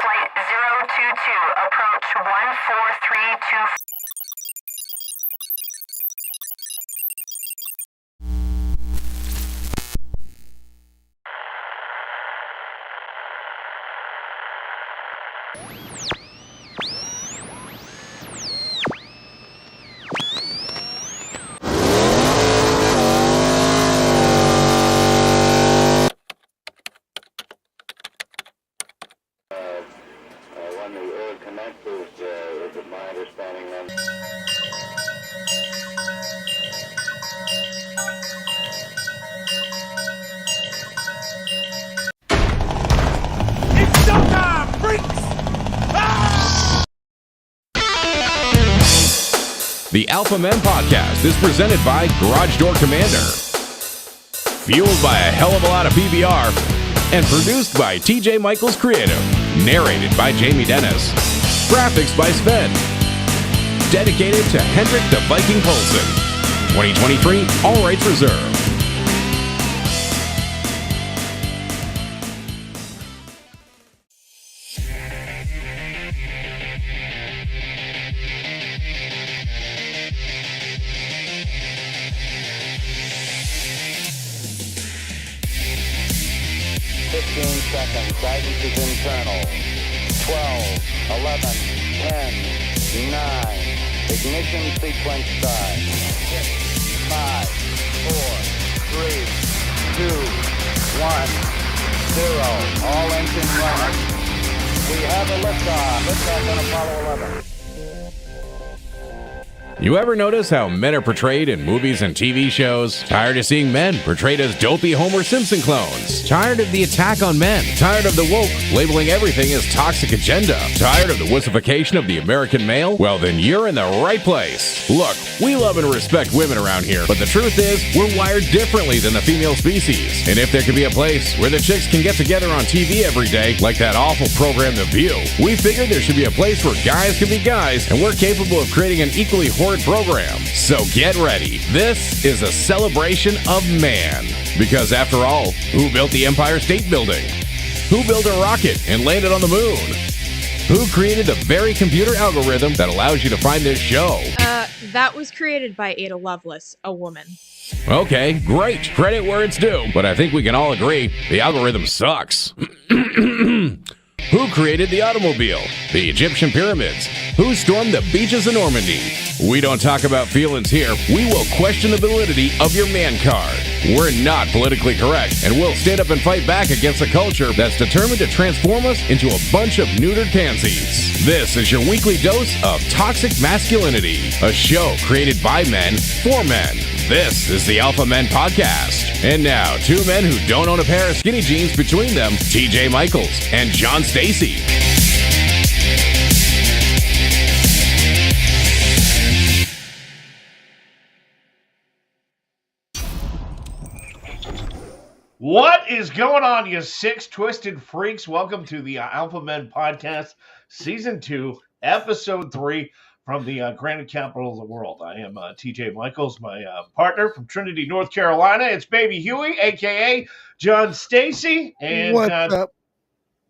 Flight 022, approach 14324. When the air commences, is it my understanding then? It's showtime, freaks! The Alpha Men Podcast is presented by Garage Door Commander. Fueled by a hell of a lot of PBR and produced by TJ Michaels Creative. Narrated by Jamie Dennis. Graphics by Sven. Dedicated to Hendrik the Viking Poulsen. 2023, all rights reserved. Seconds. Guidance is internal. 12, 11, 10, 9. Ignition sequence start. 6, 5, 4, 3, 2, 1, 0. All engines running. We have a liftoff. Liftoff on Apollo 11. You ever notice how men are portrayed in movies and TV shows? Tired of seeing men portrayed as dopey Homer Simpson clones? Tired of the attack on men? Tired of the woke labeling everything as toxic agenda? Tired of the wussification of the American male? Well, then you're in the right place. Look, we love and respect women around here, but the truth is, we're wired differently than the female species. And if there could be a place where the chicks can get together on TV every day, like that awful program The View, we figured there should be a place where guys can be guys, and we're capable of creating an equally horrid program. So get ready. This is a celebration of man. Because after all, who built the Empire State Building? Who built a rocket and landed on the moon? Who created the very computer algorithm that allows you to find this show? That was created by Ada Lovelace, a woman. Okay, great. Credit where it's due. But I think we can all agree the algorithm sucks. Who created the automobile? The Egyptian pyramids? Who stormed the beaches of Normandy? We don't talk about feelings here. We will question the validity of your man card. We're not politically correct, and we'll stand up and fight back against a culture that's determined to transform us into a bunch of neutered pansies. This is your weekly dose of toxic masculinity, a show created by men for men. This is the Alpha Men Podcast. And now, two men who don't own a pair of skinny jeans between them, TJ Michaels and John Stacy. What is going on, you six twisted freaks? Welcome to the Alpha Men Podcast, Season 2, Episode 3 from the granite capital of the world. I am TJ Michaels, my partner from Trinity, North Carolina. It's Baby Huey, a.k.a. John Stacy. And what's up?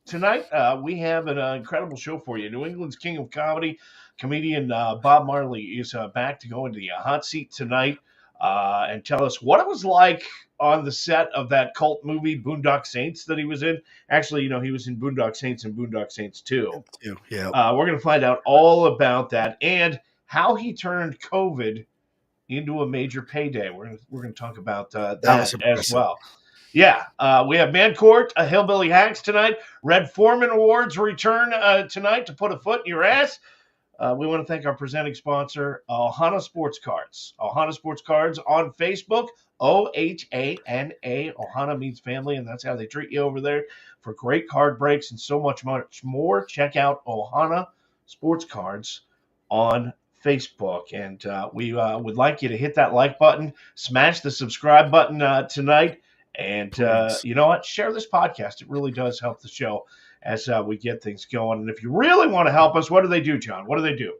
Tonight, we have an incredible show for you. New England's King of Comedy, comedian Bob Marley is back to go into the hot seat tonight and tell us what it was like on the set of that cult movie, Boondock Saints, that he was in. Actually, he was in Boondock Saints and Boondock Saints 2. Yeah. We're going to find out all about that and how he turned COVID into a major payday. We're going to talk about that as well. Yeah, we have Man Court, Hillbilly Hacks tonight. Red Foreman Awards return tonight to put a foot in your ass. We want to thank our presenting sponsor, Ohana Sports Cards. Ohana Sports Cards on Facebook, Ohana. Ohana means family, and that's how they treat you over there for great card breaks and so much more. Check out Ohana Sports Cards on Facebook. And we would like you to hit that like button, smash the subscribe button tonight, and you know what? Share this podcast. It really does help the show as we get things going. And if you really want to help us, what do they do, John? What do they do?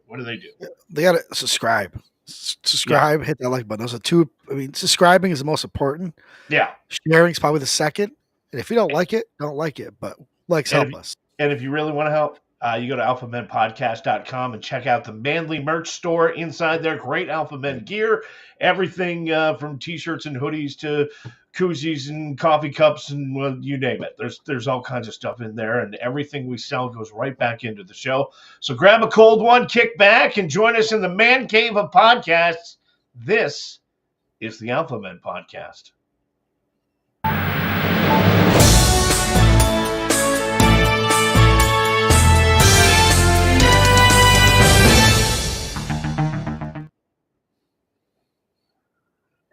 They got to subscribe. Subscribe, hit that like button. Those are two. I mean, subscribing is the most important. Yeah. Sharing is probably the second. And if you don't like it, don't like it. But help us. And if you really want to help, you go to alphamenpodcast.com and check out the Manly merch store. Inside there, great Alpha Men gear, everything from T-shirts and hoodies to koozies and coffee cups and well, you name it. There's all kinds of stuff in there, and everything we sell goes right back into the show. So grab a cold one, kick back, and join us in the man cave of podcasts. This is the Alpha Men Podcast.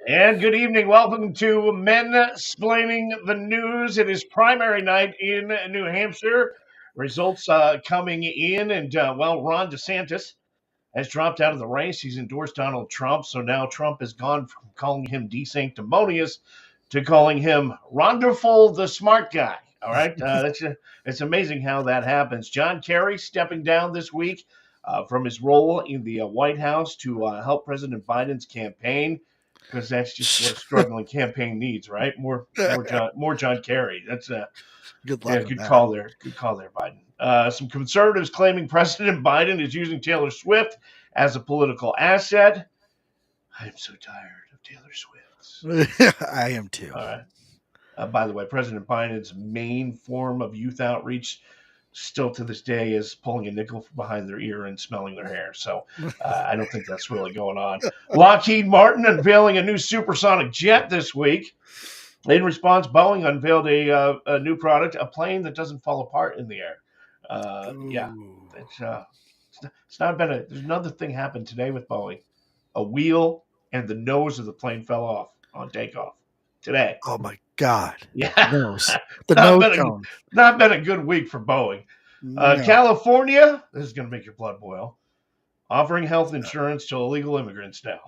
And good evening. Welcome to Men Splaining the News. It is primary night in New Hampshire. Results coming in, and Ron DeSantis has dropped out of the race. He's endorsed Donald Trump, so now Trump has gone from calling him desanctimonious to calling him Ronderful the smart guy. All right, it's amazing how that happens. John Kerry stepping down this week from his role in the White House to help President Biden's campaign. Because that's just what a struggling campaign needs, right? More John Kerry. That's a good call there. Good call there, Biden. Some conservatives claiming President Biden is using Taylor Swift as a political asset. I am so tired of Taylor Swift. I am too. All right. By the way, President Biden's main form of youth outreach still to this day is pulling a nickel from behind their ear and smelling their hair. So I don't think that's really going on. Lockheed Martin unveiling a new supersonic jet this week. In response, Boeing unveiled a new product, a plane that doesn't fall apart in the air. It's not been there's another thing happened today with Boeing. A wheel and the nose of the plane fell off on takeoff today. Oh my God. Yeah. Nose. The nose cone. Not been a good week for Boeing. No. California, this is going to make your blood boil, offering health insurance to illegal immigrants now.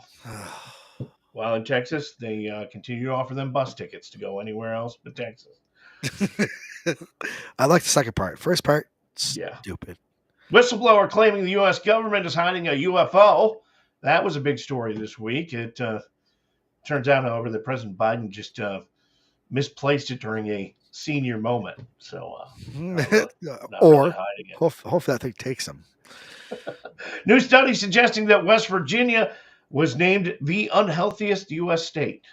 While in Texas, they continue to offer them bus tickets to go anywhere else but Texas. I like the second part. First part, stupid. Whistleblower claiming the U.S. government is hiding a UFO. That was a big story this week. It turns out, however, that President Biden just misplaced it during a senior moment. So, or hope that thing takes him. New study suggesting that West Virginia was named the unhealthiest U.S. state.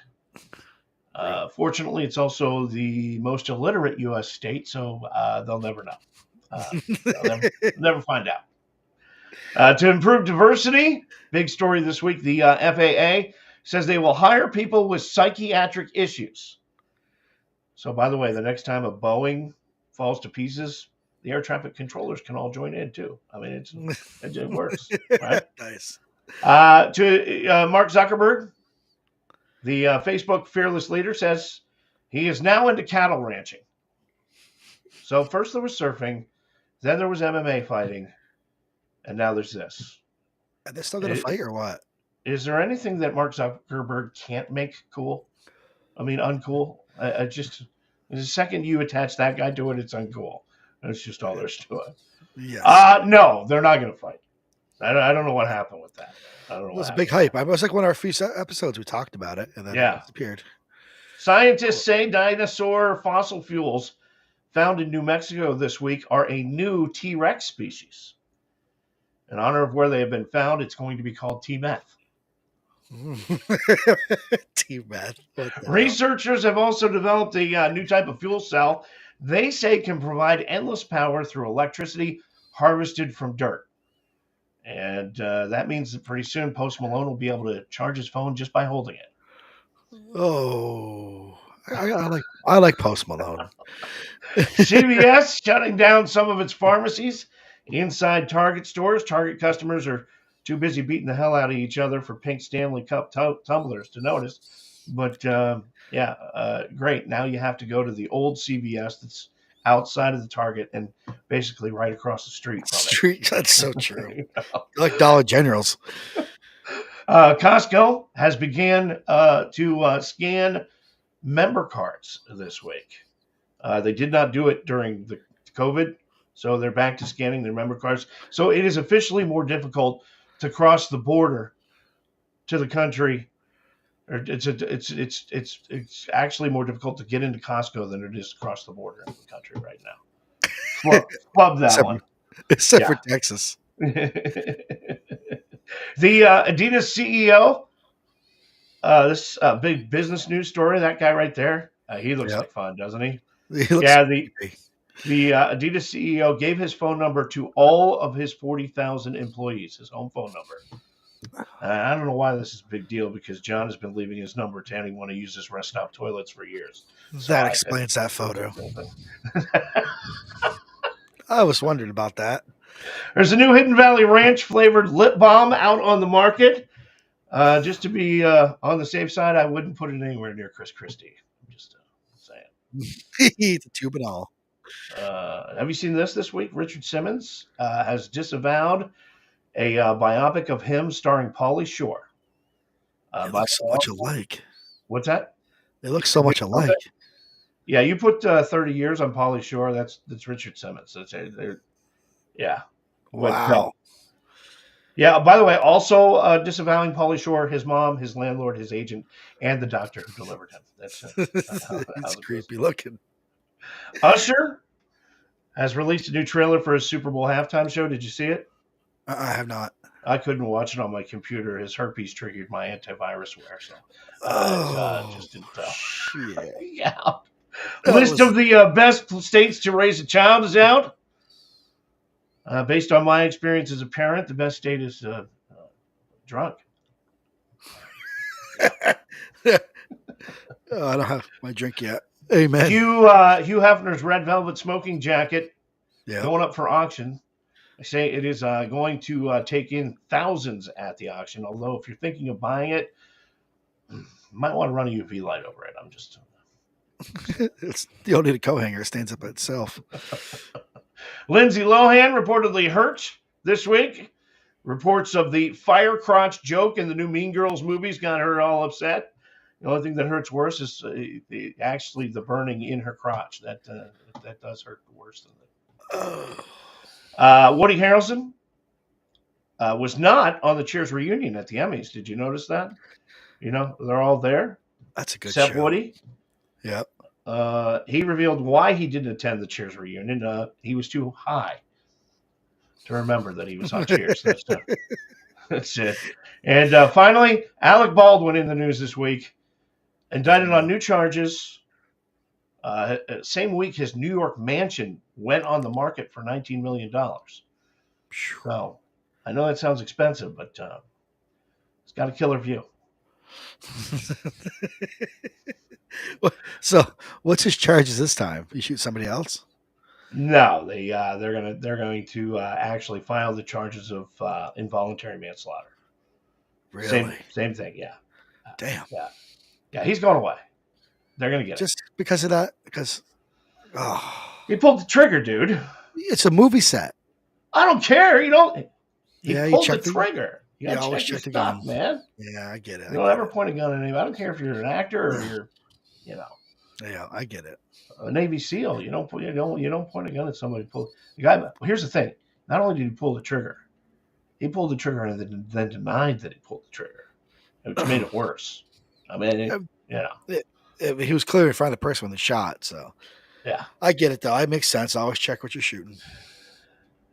Fortunately, it's also the most illiterate U.S. state, so they'll never know. They'll never find out. To improve diversity, big story this week, the FAA says they will hire people with psychiatric issues. So, by the way, the next time a Boeing falls to pieces, the air traffic controllers can all join in, too. I mean, it works. Right? Nice. To Mark Zuckerberg, the Facebook fearless leader, says he is now into cattle ranching. So first there was surfing, then there was MMA fighting, and now there's this. And they're still going to fight or what? Is there anything that Mark Zuckerberg can't make cool? I mean, uncool? The second you attach that guy to it, it's uncool. That's just all there's to it. Yes. No, they're not going to fight. I don't know what happened with that. I don't know. It was a big hype. It was like one of our few episodes we talked about it, and then it disappeared. Scientists say dinosaur fossil fuels found in New Mexico this week are a new T-Rex species. In honor of where they have been found, it's going to be called T-Meth. T-Meth. Researchers have also developed a new type of fuel cell they say can provide endless power through electricity harvested from dirt. And that means that pretty soon Post Malone will be able to charge his phone just by holding it. Oh, I like Post Malone. CVS shutting down some of its pharmacies inside Target stores. Target customers are too busy beating the hell out of each other for pink Stanley Cup tumblers to notice. But great. Now you have to go to the old CVS that's outside of the Target and basically right across the street from it. That's so true. You know? Like Dollar Generals. Costco has began to scan member cards this week. They did not do it during the COVID, so they're back to scanning their member cards. So it is officially more difficult to cross the border to the country. Or it's actually more difficult to get into Costco than it is to cross the border in the country right now. flub that Except one. Except for Texas. The Adidas CEO, this big business news story, that guy right there, he looks like fun, doesn't he? He looks the Adidas CEO gave his phone number to all of his 40,000 employees, his home phone number. I don't know why this is a big deal, because John has been leaving his number to anyone who uses rest stop toilets for years. That explains that photo. I was wondering about that. There's a new Hidden Valley Ranch flavored lip balm out on the market. Just to be on the safe side, I wouldn't put it anywhere near Chris Christie. I'm just saying. The tube and all. Have you seen this week? Richard Simmons has disavowed a biopic of him starring Pauly Shore. They look so much alike. What's that? They look so much alike. Yeah, you put 30 years on Pauly Shore. That's Richard Simmons. Yeah. Wow. Yeah, by the way, also disavowing Pauly Shore, his mom, his landlord, his agent, and the doctor who delivered him. That's it's creepy looking. Usher has released a new trailer for his Super Bowl halftime show. Did you see it? I have not. I couldn't watch it on my computer. His herpes triggered my antivirus wear, so just didn't. Shit. Yeah. List of the best states to raise a child is out. Based on my experience as a parent, the best state is drunk. I don't have my drink yet. Amen. Hugh Hefner's red velvet smoking jacket going up for auction. I say it is going to take in thousands at the auction. Although if you're thinking of buying it, you might want to run a UV light over it. I'm just. You don't need a coat hanger. It stands up by itself. Lindsay Lohan reportedly hurt this week. Reports of the fire crotch joke in the new Mean Girls movies got her all upset. The only thing that hurts worse is actually the burning in her crotch. That does hurt worse than that. Woody Harrelson was not on the Cheers reunion at the Emmys. Did you notice that? You know, they're all there. That's a good except show. Woody. Yep. He revealed why he didn't attend the Cheers reunion. He was too high to remember that he was on Cheers. That's it. And finally, Alec Baldwin in the news this week, indicted on new charges. Same week, his New York mansion went on the market for $19 million. So I know that sounds expensive, but it's got a killer view. So what's his charges this time? You shoot somebody else? No, they're going to actually file the charges of involuntary manslaughter. Really? Same thing. Yeah. Damn. Yeah. He's going away. They're going to get just because of that. Because he pulled the trigger, dude. It's a movie set. I don't care. You don't. He pulled the trigger. You gotta always check the stuff, gun, man. Yeah, I get it. You don't ever point a gun at anybody. I don't care if you're an actor or you're, Yeah, I get it. A Navy SEAL. You don't point a gun at somebody. The guy. Well, here's the thing. Not only did he pull the trigger, he pulled the trigger and then denied that he pulled the trigger, which made it worse. I mean, he was clearly in front of the person when the shot. So yeah, I get it though. It makes sense. I always check what you're shooting.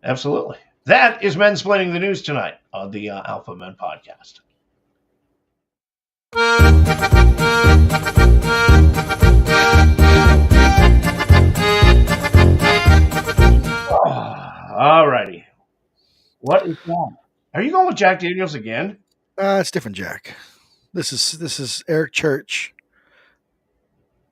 Absolutely. That is Mensplaining the News tonight on the Alpha Men Podcast. All righty. What is that? Are you going with Jack Daniels again? It's different, Jack. This is Eric Church.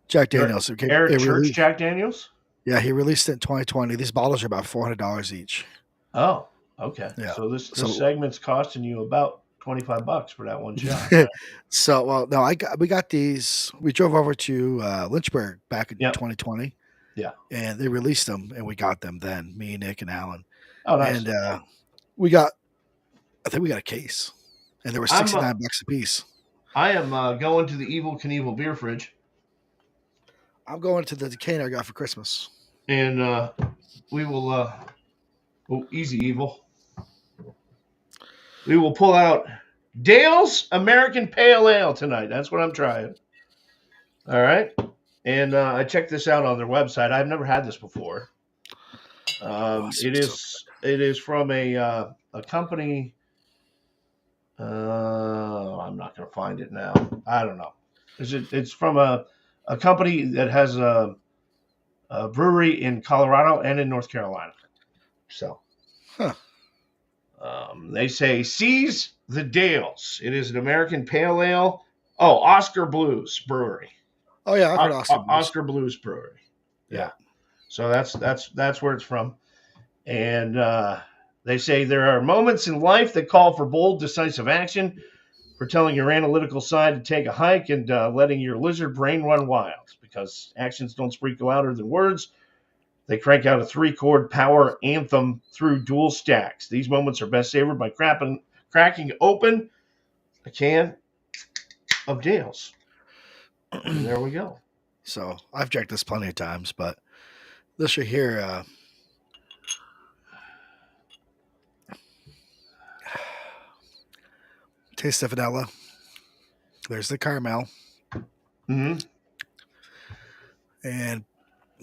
Jack Daniels. Eric Church, Jack Daniels? Yeah, he released it in 2020. These bottles are about $400 each. Oh, okay. Yeah. So this segment's costing you about $25 for that one shot. Right? We got these. We drove over to Lynchburg back in 2020. Yeah. And they released them, and we got them then. Me, Nick, and Alan. Oh, nice. And I think we got a case, and there were $69 a piece. I am going to the Evil Knievel beer fridge. I'm going to the decanter I got for Christmas. And we will, easy evil. We will pull out Dale's American Pale Ale tonight. That's what I'm trying. All right. And I checked this out on their website. I've never had this before. It is from a company. I'm not going to find it now. I don't know. It's from a company that has a brewery in Colorado and in North Carolina. So, they say seize the Dales. It is an American pale ale. Oh, Oscar Blues Brewery. Oh yeah, I've heard Oscar Blues Brewery. Yeah. So that's where it's from. And they say there are moments in life that call for bold, decisive action, for telling your analytical side to take a hike and letting your lizard brain run wild, because actions don't speak louder than words. They crank out a 3-chord power anthem through dual stacks. These moments are best savored by cracking open a can of Dales. And there we go. So I've drank this plenty of times, but this right here, taste of vanilla. There's the caramel. Mm-hmm. And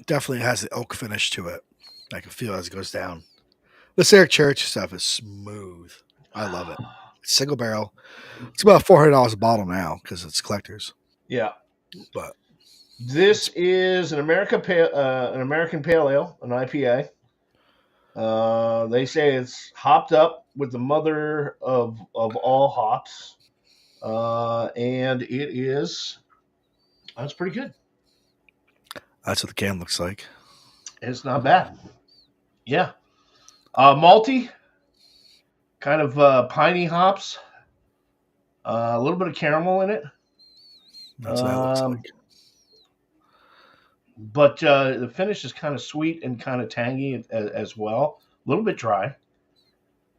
definitely has the oak finish to it. I can feel it as it goes down. This Eric Church stuff is smooth. I love it. It's single barrel. It's about $400 a bottle now because it's collectors. Yeah. But this is an American pale ale, an IPA. They say it's hopped up with the mother of all hops, and it is. That's pretty good. That's what the can looks like. It's not bad. Yeah, malty, kind of piney hops. A little bit of caramel in it. That's what that looks like. But the finish is kind of sweet and kind of tangy as well. A little bit dry,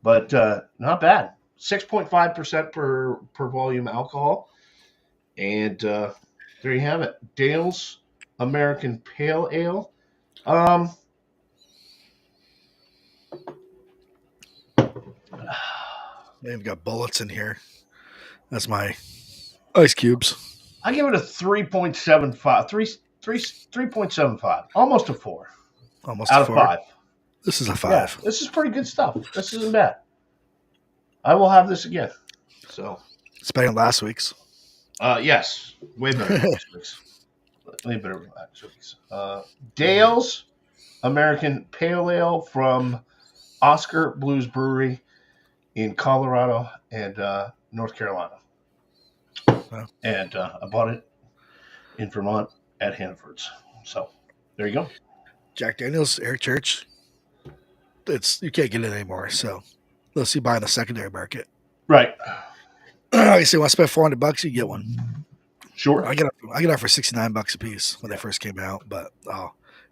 but not bad. 6.5% per volume alcohol. And there you have it. Dale's American Pale Ale. They've got bullets in here. That's my ice cubes. I give it a 3.75. 3.75. Almost a 4. Almost out a of 4. 5. This is a 5. Yeah, this is pretty good stuff. This isn't bad. I will have this again. So It's better than last week's. Yes, way better than last week's. Way better than last week's. Dale's American Pale Ale from Oscar Blues Brewery in Colorado and North Carolina. Wow. And I bought it in Vermont at Hannaford's. So there you go. Jack Daniels, Eric Church. You can't get it anymore. So unless you buy in the secondary market. Right. You say, want to spend $400, you get one. Sure. I get it for $69 a piece when they first came out, but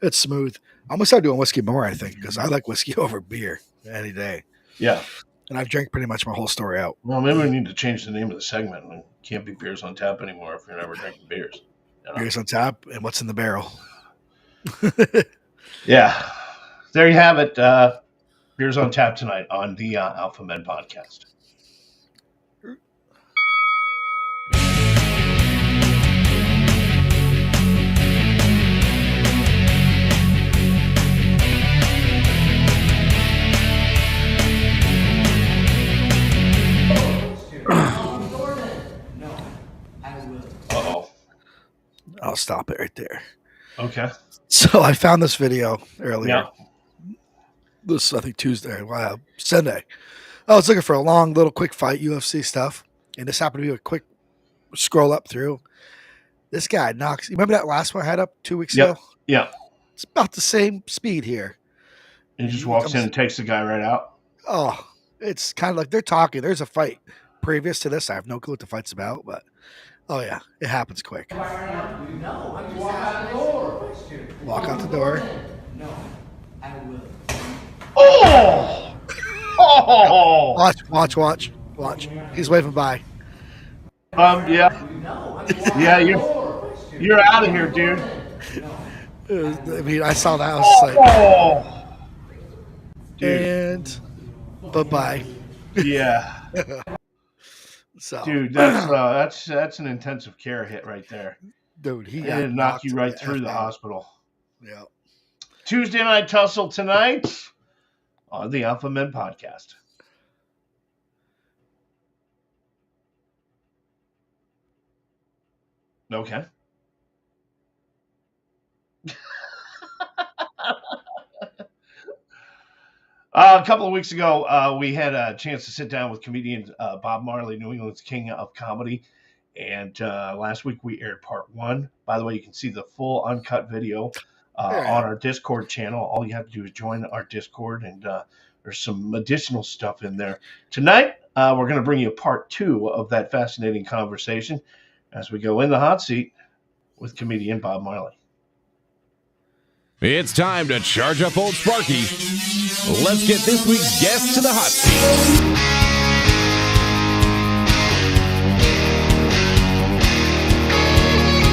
it's smooth. I'm gonna start doing whiskey more, I think, because I like whiskey over beer any day. Yeah. And I've drank pretty much my whole story out. Well, maybe we need to change the name of the segment. It can't be Beers on Tap anymore if you're never drinking beers. You know? Beers on tap and what's in the barrel. Yeah. There you have it. Beers on Tap tonight on the Alpha Men podcast. Uh-oh. I'll stop it right there. Okay. So I found this video earlier. Yeah. This, I think, Tuesday. Wow, Sunday. I was looking for a long, little, quick fight, UFC stuff. And this happened to be a quick scroll up through. This guy knocks. You remember that last one I had up 2 weeks ago? Yeah. It's about the same speed here. He just walks in and takes the guy right out. Oh, it's kind of like they're talking. There's a fight previous to this. I have no clue what the fight's about, but oh yeah, it happens quick. No, I just walk out the door. Walk out the door. No, I will. Oh! Oh! Watch. He's waving by. Yeah. No, I just walk Yeah, out the door. you're out of here, dude. I mean, I saw that. I was like, Oh! Dude. and bye-bye. Yeah. So, Dude, that's an intensive care hit right there. dude, he It'd knock you right through the F out. hospital. Yeah. Tuesday Night Tussle tonight on the Alpha Men Podcast. Okay. A couple of weeks ago, we had a chance to sit down with comedian Bob Marley, New England's king of comedy. And last week we aired part 1. By the way, you can see the full uncut video on our Discord channel. All you have to do is join our Discord, and there's some additional stuff in there. Tonight, we're going to bring you part 2 of that fascinating conversation as we go in the hot seat with comedian Bob Marley. It's time to charge up old Sparky. Let's get this week's guest to the hot seat.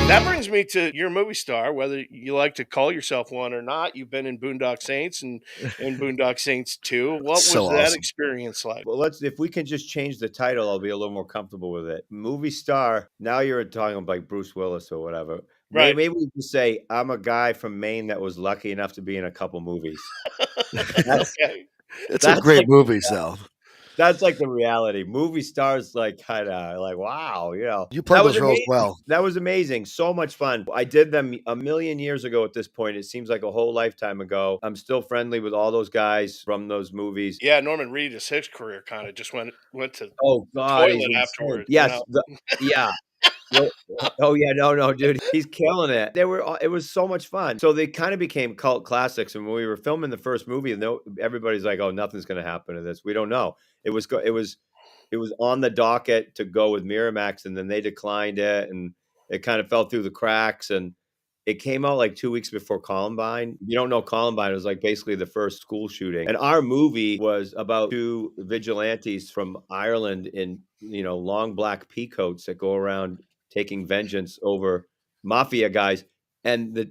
That brings me to your movie star, whether you like to call yourself one or not. You've been in Boondock Saints and in Boondock Saints 2. What was that experience like? Well, if we can just change the title, I'll be a little more comfortable with it. Movie star. Now you're talking about like Bruce Willis or whatever. Right. Maybe we can say I'm a guy from Maine that was lucky enough to be in a couple movies. Okay. It's a great movies, though. That's like the reality. Movie stars, like, kind of like, wow, you know. You play those roles well. That was amazing. So much fun. I did them a million years ago at this point. It seems like a whole lifetime ago. I'm still friendly with all those guys from those movies. Yeah, Norman Reedus, his career kind of just went to God, toilet afterwards. Yes. You know? Yeah. Oh yeah, no, dude, he's killing it. It was so much fun. So they kind of became cult classics. And when we were filming the first movie, everybody's like, "Oh, nothing's going to happen to this." We don't know. It was on the docket to go with Miramax, and then they declined it, and it kind of fell through the cracks. And it came out like 2 weeks before Columbine. You don't know Columbine. It was like basically the first school shooting. And our movie was about 2 vigilantes from Ireland in, long black pea coats that go around taking vengeance over mafia guys. And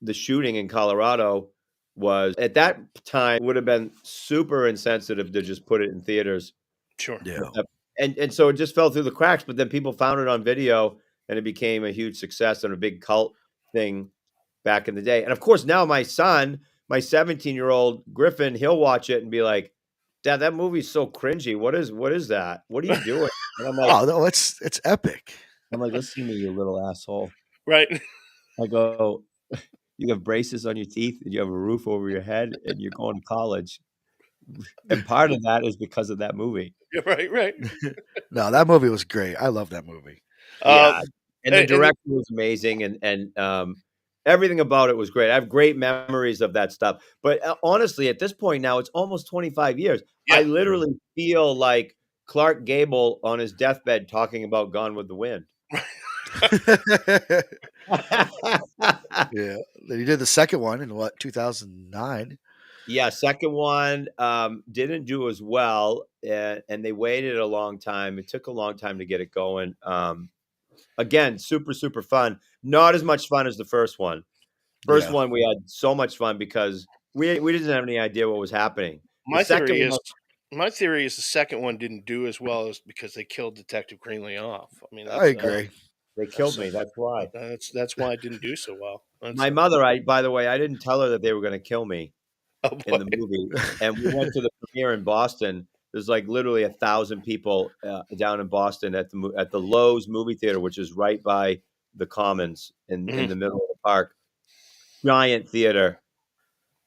the shooting in Colorado was, at that time, would have been super insensitive to just put it in theaters. Sure. Yeah. And so it just fell through the cracks, but then people found it on video and it became a huge success and a big cult thing back in the day. And of course, now my son, my 17-year-old Griffin, he'll watch it and be like, "Dad, that movie's so cringy. What is that? What are you doing?" And I'm like, "Oh, no, it's epic." I'm like, "Listen to me, you little asshole." Right. I go, "You have braces on your teeth and you have a roof over your head and you're going to college." And part of that is because of that movie. Yeah, right. No, that movie was great. I love that movie. Yeah. And the director was amazing, and everything about it was great. I have great memories of that stuff. But honestly, at this point now, it's almost 25 years. Yeah. I literally feel like Clark Gable on his deathbed talking about Gone with the Wind. Yeah. Then he did the second one in 2009? Yeah, second one didn't do as well, and they waited a long time. It took a long time to get it going. Again, super, super fun. Not as much fun as the first one. First one, we had so much fun because we didn't have any idea what was happening. My theory is the second one didn't do as well as because they killed Detective Greenlee off. I mean, I agree. They killed me. That's why. That's why it didn't do so well. My mother, by the way, I didn't tell her that they were going to kill me in the movie. And we went to the premiere in Boston. There's like literally 1,000 people down in Boston at the Lowe's movie theater, which is right by the Commons in the middle of the park. Giant theater.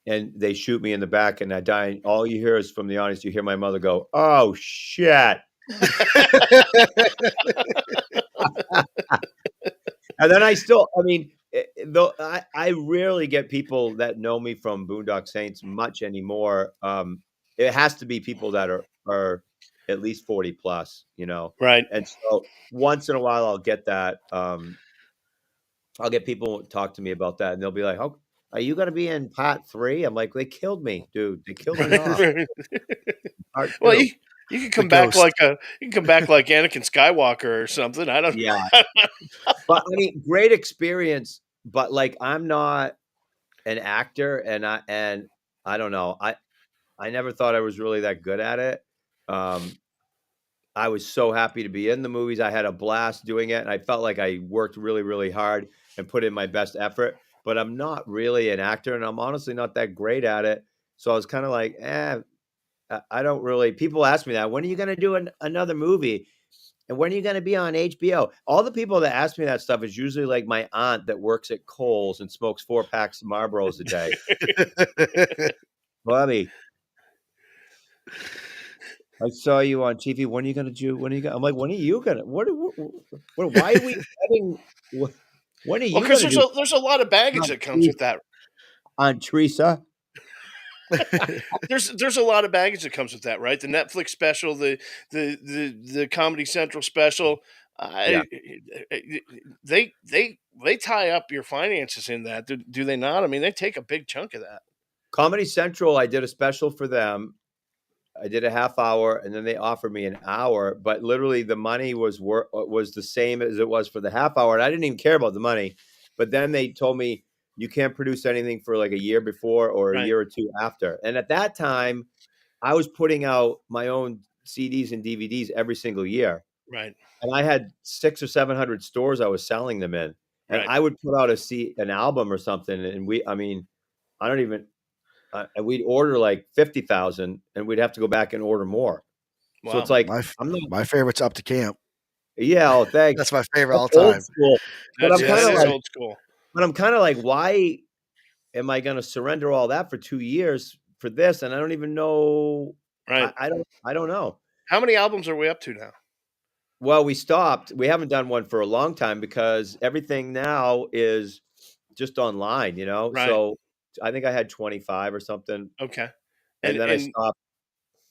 And they shoot me in the back and I die. All you hear is from the audience, you hear my mother go, "Oh, shit." And then I rarely get people that know me from Boondock Saints much anymore. It has to be people that are at least 40 plus, Right. And so once in a while I'll get that. I'll get people talk to me about that and they'll be like, "Oh, are you going to be in part 3?" I'm like, "They killed me, dude. They killed me off." Well, you can come back like Anakin Skywalker or something. I don't know. Yeah. But I mean, great experience. But like, I'm not an actor, and I don't know. I never thought I was really that good at it. I was so happy to be in the movies. I had a blast doing it, and I felt like I worked really, really hard and put in my best effort. but I'm not really an actor, and I'm honestly not that great at it. So I was kind of like, I don't really. People ask me that. When are you going to do another movie? And when are you going to be on HBO? All the people that ask me that stuff is usually like my aunt that works at Kohl's and smokes 4 packs of Marlboros a day. Bobby, I saw you on TV. When are you going to do? When are you going? I'm like, when are you going to? Why are we having? When are Well, you because going to do there's a lot of baggage that comes with that. on Teresa? There's a lot of baggage that comes with that, right? The Netflix special, the Comedy Central special. Yeah. They tie up your finances in that. Do they not? I mean, they take a big chunk of that. Comedy Central, I did a special for them. I did a half hour, and then they offered me an hour. But literally, the money was the same as it was for the half hour, and I didn't even care about the money. But then they told me you can't produce anything for like a year before or a Right. year or two after. And at that time, I was putting out my own CDs and DVDs every single year. Right. And I had 600 or 700 stores I was selling them in. And Right. I would put out an album or something. And we'd order like 50,000 and we'd have to go back and order more. Wow. So it's like, my favorite's Up to Camp. Yeah. Oh, thanks. That's my favorite all Old time. school. But I'm kind of like, old school. But I'm kind of like, why am I going to surrender all that for 2 years for this? And I don't even know. Right. I don't know. How many albums are we up to now? Well, we stopped. We haven't done one for a long time because everything now is just online, Right. So I think I had 25 or something. Okay. And then I stopped.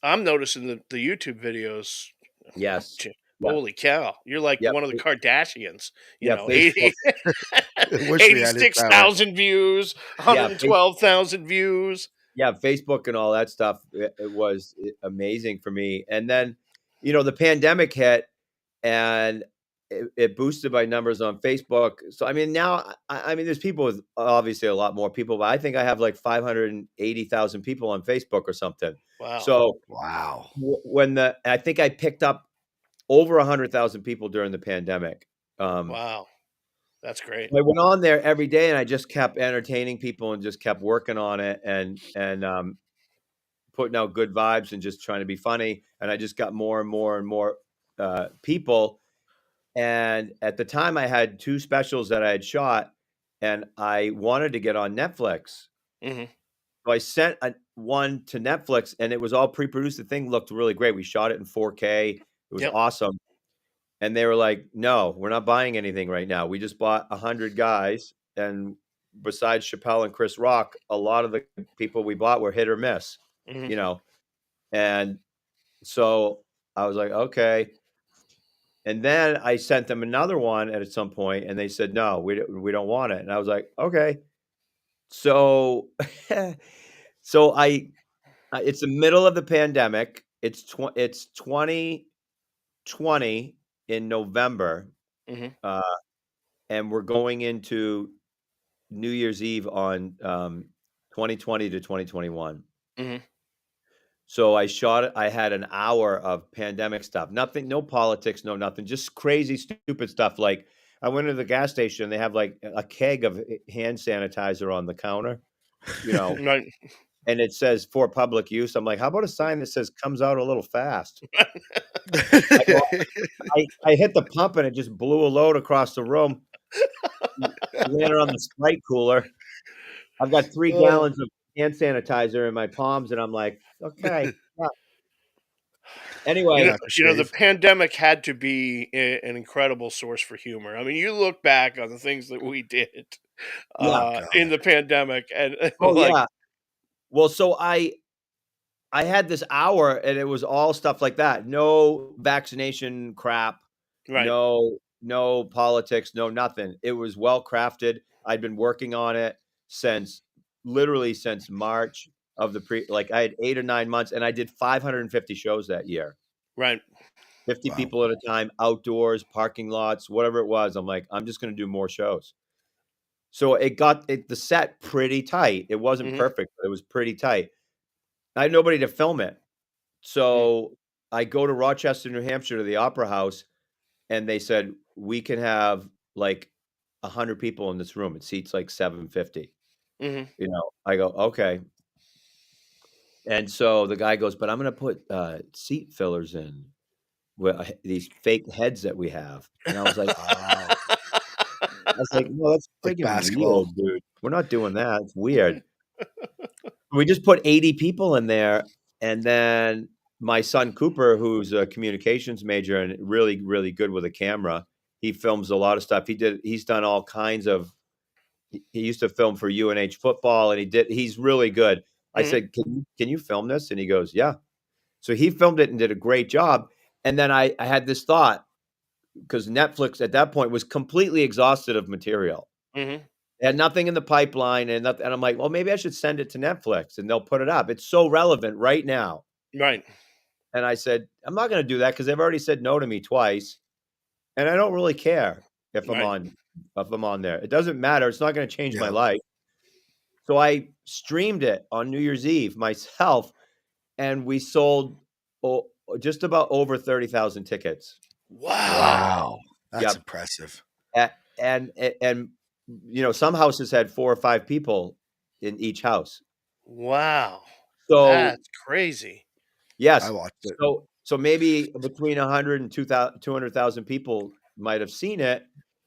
I'm noticing the YouTube videos. Yes. Holy cow. You're like one of the Kardashians. You know, 86,000 views, 112,000 views. Yeah, Facebook and all that stuff. It was amazing for me. And then, the pandemic hit and it boosted my numbers on Facebook. So, I mean, now, there's people with obviously a lot more people, but I think I have like 580,000 people on Facebook or something. Wow. So, wow. I think I picked up over 100,000 people during the pandemic. Wow. That's great. I went on there every day and I just kept entertaining people and just kept working on it and putting out good vibes and just trying to be funny. And I just got more and more and more people. And at the time I had 2 specials that I had shot and I wanted to get on Netflix. Mm-hmm. So I sent one to Netflix and it was all pre-produced. The thing looked really great. We shot it in 4K. It was awesome. And they were like, no, we're not buying anything right now. We just bought 100 guys. And besides Chappelle and Chris Rock, a lot of the people we bought were hit or miss, And so I was like, okay. And then I sent them another one at some point and they said, no, we don't want it. And I was like, okay. So, it's the middle of the pandemic. It's 2020 in November, and we're going into New Year's Eve on 2020 to 2021. Mm-hmm. So I shot it. I had an hour of pandemic stuff. Nothing, no politics, no nothing. Just crazy, stupid stuff. Like I went to the gas station. And they have like a keg of hand sanitizer on the counter, Right. And it says for public use. I'm like, how about a sign that says comes out a little fast? I hit the pump and it just blew a load across the room. Landed on the Sprite cooler. I've got 3 gallons of hand sanitizer in my palms, and I'm like, okay. Yeah. Anyway, the pandemic had to be an incredible source for humor. I mean, you look back on the things that we did in the pandemic, and yeah. Well, so I had this hour, and it was all stuff like that. No vaccination crap. Right. No politics. No nothing. It was well crafted. I'd been working on it since March of I had 8 or 9 months, and I did 550 shows that year. Right. 50 people at a time, outdoors, parking lots, whatever it was. I'm like, I'm just going to do more shows. So it got the set pretty tight. It wasn't perfect, but it was pretty tight. I had nobody to film it. So I go to Rochester, New Hampshire to the Opera House, and they said, we can have like 100 people in this room. It seats like 750. Mhm. You know, I go, okay. And so the guy goes, but I'm going to put seat fillers in with these fake heads that we have. And I was like, Wow. I was like, no, that's Like freaking basketball. weird, dude. We're not doing that. It's weird. We just put 80 people in there. And then my son Cooper, who's a communications major and really, really good with a camera, he films a lot of stuff. He's done all kinds of, he used to film for UNH football, and he's really good. I Mhm. said, can you film this? And he goes, yeah. So he filmed it and did a great job. And then I had this thought, because Netflix at that point was completely exhausted of material. Mhm. They had nothing in the pipeline, and I'm like, well, maybe I should send it to Netflix and they'll put it up. It's so relevant right now. Right. And I said, I'm not going to do that because they've already said no to me twice, and I don't really care if I'm Right. on there. It doesn't matter. It's not going to change my Yeah. life. So I streamed it on New Year's Eve myself, and we sold just about over 30,000 tickets. Wow. That's Yep. impressive. And you know, some houses had 4 or 5 people in each house. Wow. So That's crazy. yes, I watched it. so maybe between 100 and 200,000 people might have seen it,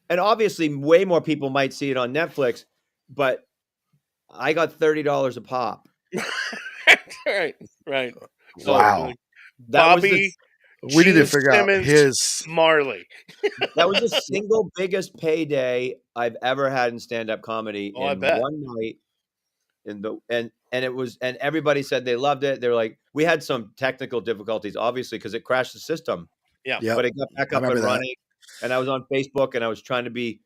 and obviously way more people might see it on Netflix. But I got $30 a pop. Right. Right. So Wow. that was Bobby We need to Gene figure out Simmons his. Marley. that was the single biggest payday I've ever had in stand-up comedy Oh, I in bet. one night. And it was, and everybody said they loved it. They're like, we had some technical difficulties, obviously, because it crashed the system, Yeah. Yep. but it got back I up and remember that. running. And I was on Facebook, and I was trying to be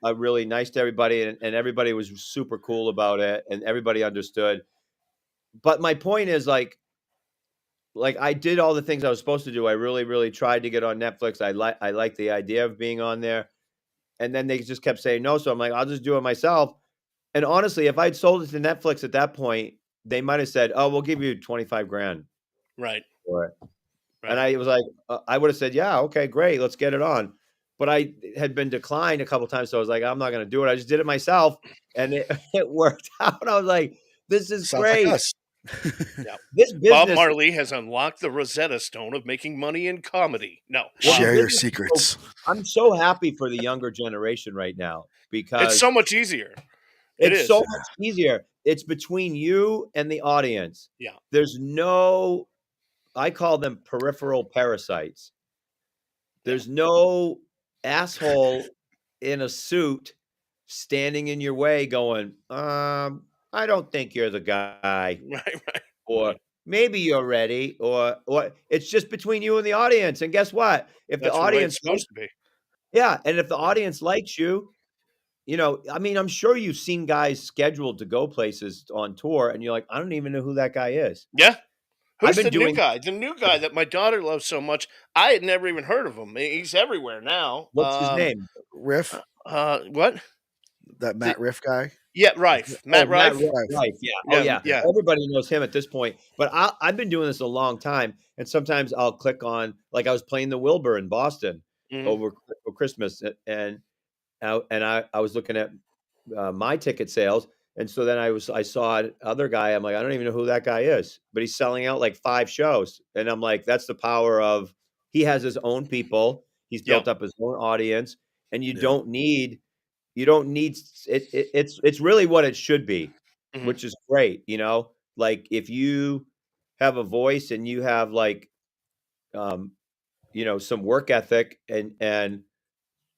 really nice to everybody, and everybody was super cool about it, and everybody understood. But my point is, like I did all the things I was supposed to do. I really, really tried to get on Netflix. I like the idea of being on there, and then they just kept saying no. So I'm like, I'll just do it myself. And honestly, if I'd sold it to Netflix at that point, they might have said, "Oh, we'll give you 25 grand Right. for it." Right. And I was like, I would have said, "Yeah, okay, great, let's get it on." But I had been declined a couple times, so I was like, "I'm not going to do it." I just did it myself, and it worked out. I was like, "This is Sounds great." like us. Yeah. This Bob business. Marley has unlocked the Rosetta Stone of making money in comedy. No. Well, Share this your is so- secrets. I'm so happy for the younger generation right now because It's so much easier. It it's is. so much easier. It's between you and the audience. Yeah. There's no, I call them peripheral parasites. There's no asshole in a suit standing in your way going, I don't think you're the guy, Right. Right. or maybe you're ready, or it's just between you and the audience. And guess what? If That's the the way audience, it's supposed to be. yeah, and if the audience likes you, you know, I mean, I'm sure you've seen guys scheduled to go places on tour, and you're like, I don't even know who that guy is. Yeah. I've Who's been the new doing. guy? The new guy that my daughter loves so much. I had never even heard of him. He's everywhere now. What's his name? Riff, What? that Matt Riff guy. Yeah, Rife. Matt Rife. Rife, yeah. Yeah, Oh, yeah. yeah. Everybody knows him at this point. But I've been doing this a long time, and sometimes I'll click on, like I was playing the Wilbur in Boston Mhm. over Christmas, and I was looking at my ticket sales, and so then I saw other guy. I'm like, I don't even know who that guy is, but he's selling out like 5 shows, and I'm like, that's the power of, he has his own people, he's built up his own audience, and you don't need it. It's really what it should be, Mhm. which is great. You know, like if you have a voice and you have like, you know, some work ethic,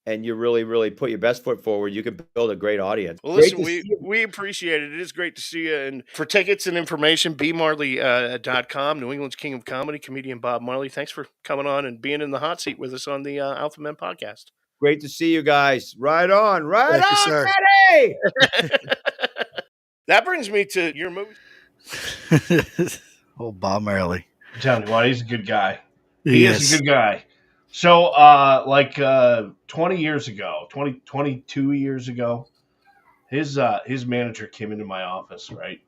and you really, really put your best foot forward, you can build a great audience. Well, Great listen, to see you. we appreciate it. It is great to see you. And for tickets and information, bmarley.com, New England's King of Comedy, comedian Bob Marley. Thanks for coming on and being in the hot seat with us on the Alpha Men podcast. Great to see you guys. Right on, right Thank you, on, sir. Eddie! That brings me to your movie. Old Bob Marley. I'm telling you what, he's a good guy. He He is a good guy. So, 20 years ago, 22 years ago, his manager came into my office, right?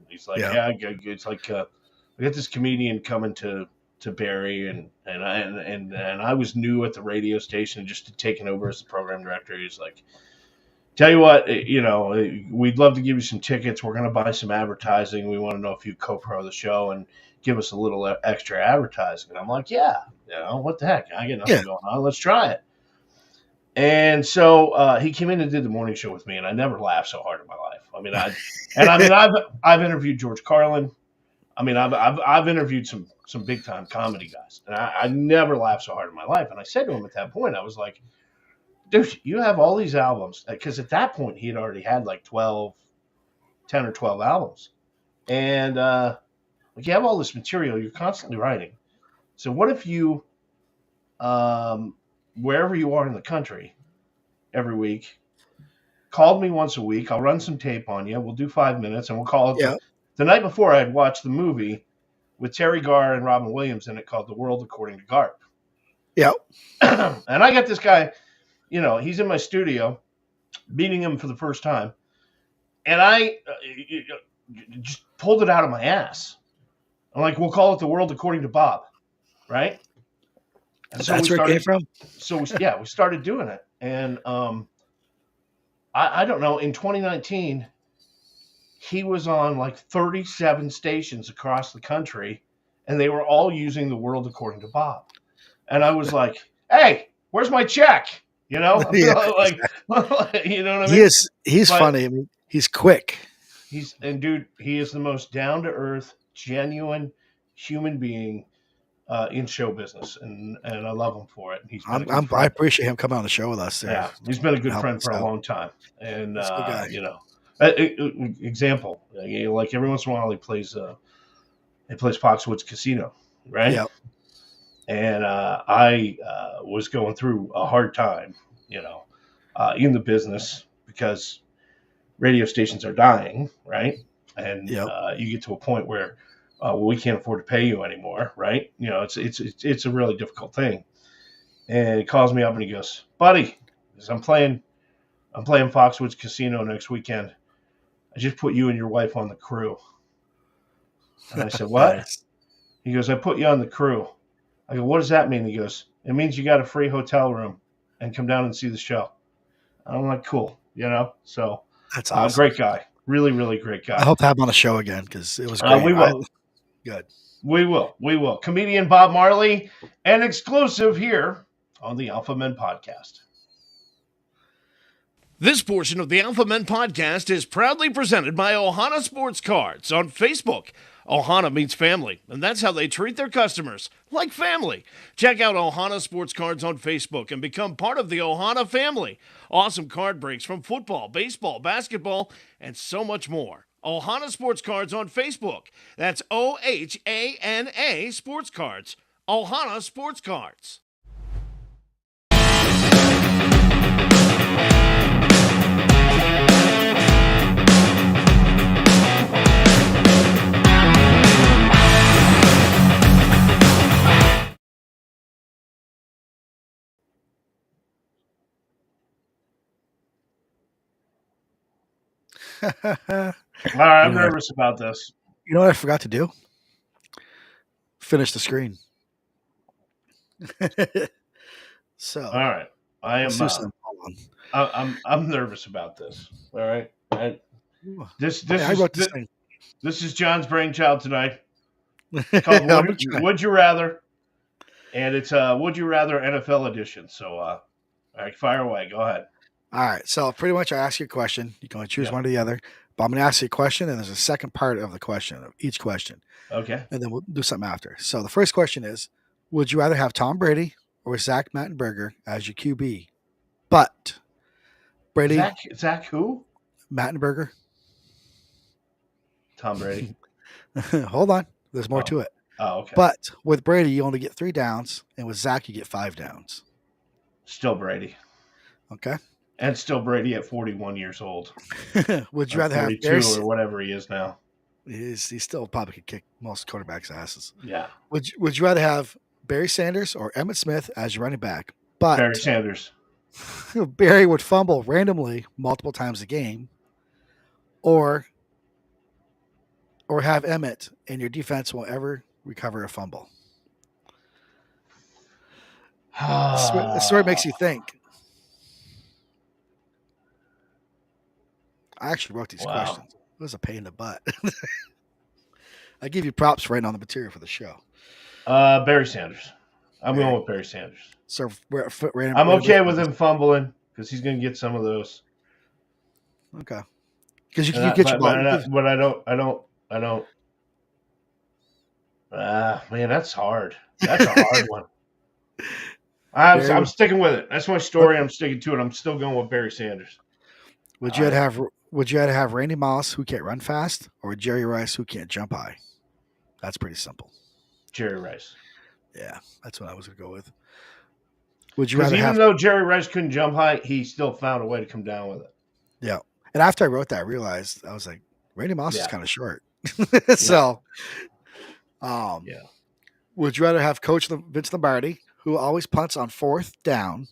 He's like, Yeah. yeah, it's like, I got this comedian coming to to Barry, and I was new at the radio station, just taking over as the program director. He's like, tell you what, we'd love to give you some tickets. We're going to buy some advertising. We want to know if you co-pro the show and give us a little extra advertising. And I'm like, yeah, what the heck? I get nothing going on. Let's try it. And so he came in and did the morning show with me, and I never laughed so hard in my life. I mean, I've interviewed George Carlin. I mean, I've interviewed some big time comedy guys, and I never laughed so hard in my life. And I said to him at that point, I was like, dude, you have all these albums, because at that point he had already had like 10 or 12 albums, and you have all this material, you're constantly writing. So what if you, wherever you are in the country, every week, called me once a week? I'll run some tape on you. We'll do 5 minutes, and we'll call it. The night before, I had watched the movie with Terry Garr and Robin Williams in it called The World According to Garp. Yeah. And I got this guy, he's in my studio, meeting him for the first time, and I just pulled it out of my ass. I'm like, we'll call it The World According to Bob, right? And so that's where it came from? So we started doing it. And I don't know, in 2019, he was on like 37 stations across the country, and they were all using The World According to Bob. And I was like, hey, where's my check? You know what I mean? He's funny. I mean, he's quick. He is the most down-to-earth, genuine human being in show business, and I love him for it. I appreciate him coming on the show with us. Yeah, he's been a good friend for a long time, and example, like every once in a while he plays Foxwoods Casino, right? Yeah. And I was going through a hard time, in the business, because radio stations are dying, right? And you get to a point where we can't afford to pay you anymore, right? It's a really difficult thing. And he calls me up and he goes, buddy, I'm playing Foxwoods Casino next weekend. I just put you and your wife on the crew. And I said, what? Nice. He goes, I put you on the crew. I go, what does that mean? He goes, it means you got a free hotel room and come down and see the show. I'm like, cool, So that's awesome. Great guy, really, really great guy. I hope to have him on the show again, because it was great. We will. Good. We will. Comedian Bob Marley, an exclusive here on the Alpha Men Podcast. This portion of the Alpha Men Podcast is proudly presented by Ohana Sports Cards on Facebook. Ohana means family, and that's how they treat their customers, like family. Check out Ohana Sports Cards on Facebook and become part of the Ohana family. Awesome card breaks from football, baseball, basketball, and so much more. Ohana Sports Cards on Facebook. That's OHANA Sports Cards. Ohana Sports Cards. All right, I'm nervous about this. You know what I forgot to do? Finish the screen. So, all right, I am. I'm nervous about this. All right, this is John's brainchild tonight. It's called Would You Rather, and it's Would You Rather NFL edition. So, all right, fire away. Go ahead. All right, so pretty much I ask you a question. You can only choose one or the other. But I'm going to ask you a question, and there's a second part of the question, of each question. Okay. And then we'll do something after. So the first question is, would you rather have Tom Brady or Zach Mattenberger as your QB? But Brady... Zach who? Mattenberger. Tom Brady. Hold on. There's more to it. Oh, okay. But with Brady, you only get 3 downs, and with Zach, you get 5 downs. Still Brady. Okay. And still Brady at 41 years old. Would you rather have 42 or whatever he is now? He still probably could kick most quarterbacks' asses. Yeah. Would you rather have Barry Sanders or Emmitt Smith as your running back? But Barry Sanders. Barry would fumble randomly multiple times a game, or have Emmitt, and your defense won't ever recover a fumble. This story makes you think. I actually wrote these Wow. questions. It was a pain in the butt. I give you props for writing on the material for the show. Barry Sanders. I'm Barry. going with Barry Sanders. So I'm okay with him fumbling because he's going to get some of those. Okay. Because you get your ball. But I don't. Man, that's hard. That's a hard one. I'm sticking with it. That's my story. I'm sticking to it. I'm still going with Barry Sanders. Would you rather have Randy Moss, who can't run fast, or Jerry Rice, who can't jump high? That's pretty simple. Jerry Rice. Yeah, that's what I was going to go with. Would you Because rather even though Jerry Rice couldn't jump high, he still found a way to come down with it. Yeah. And after I wrote that, I realized, I was like, Randy Moss is kind of short. So, would you rather have Coach Vince Lombardi, who always punts on 4th down,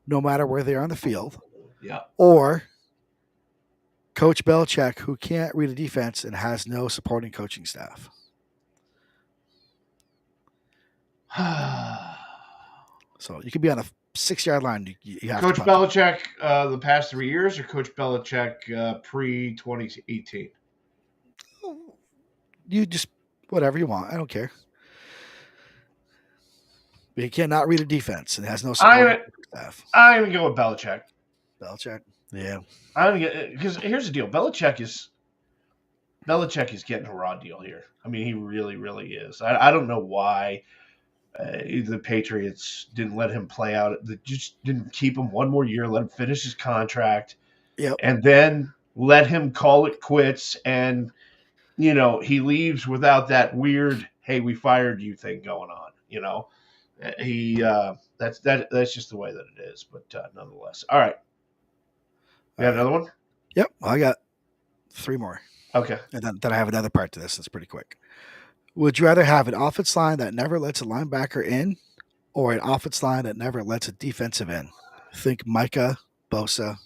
no matter where they are on the field, or Coach Belichick, who can't read a defense and has no supporting coaching staff? So you could be on the 6-yard line. You have Coach to Belichick the past 3 years, or Coach Belichick pre-2018? You just whatever you want. I don't care. But he cannot read a defense and has no supporting staff. I'm gonna go with Belichick. Belichick, yeah. Because here's the deal: Belichick is getting a raw deal here. I mean, he really, really is. I don't know why the Patriots didn't let him play out. They just didn't keep him one more year, let him finish his contract, and then let him call it quits. And he leaves without that weird "Hey, we fired you" thing going on. That's just the way that it is. But nonetheless, all right. You got another one? Yep, I got 3 more. Okay. And then I have another part to this that's pretty quick. Would you rather have an offense line that never lets a linebacker in, or an offense line that never lets a defensive in? Think Micah, Bosa.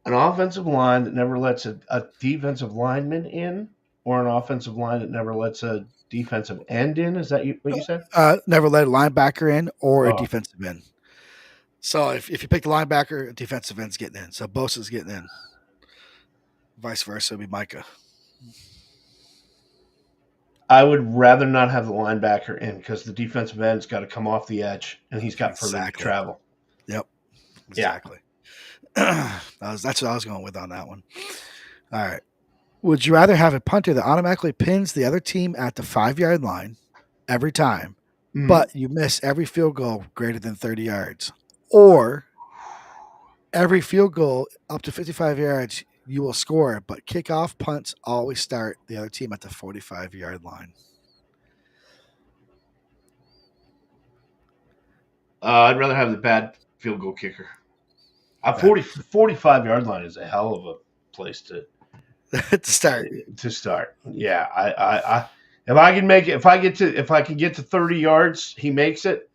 An offensive line that never lets a defensive lineman in, or an offensive line that never lets a defensive end in? Is that what you said? Never let a linebacker in or a defensive end. So if you pick the linebacker, a defensive end's getting in. So Bosa's getting in. Vice versa, it'd be Micah. I would rather not have the linebacker in because the defensive end's got to come off the edge, and he's got further to travel. Yep. Exactly. Yeah. That's what I was going with on that one. All right. Would you rather have a punter that automatically pins the other team at the 5-yard line every time, but you miss every field goal greater than 30 yards, or every field goal up to 55 yards you will score, but kickoff punts always start the other team at the 45-yard line? I'd rather have the bad field goal kicker. 45-yard line is a hell of a place to start. Yeah, I if I can make it, if I can get to 30 yards, he makes it.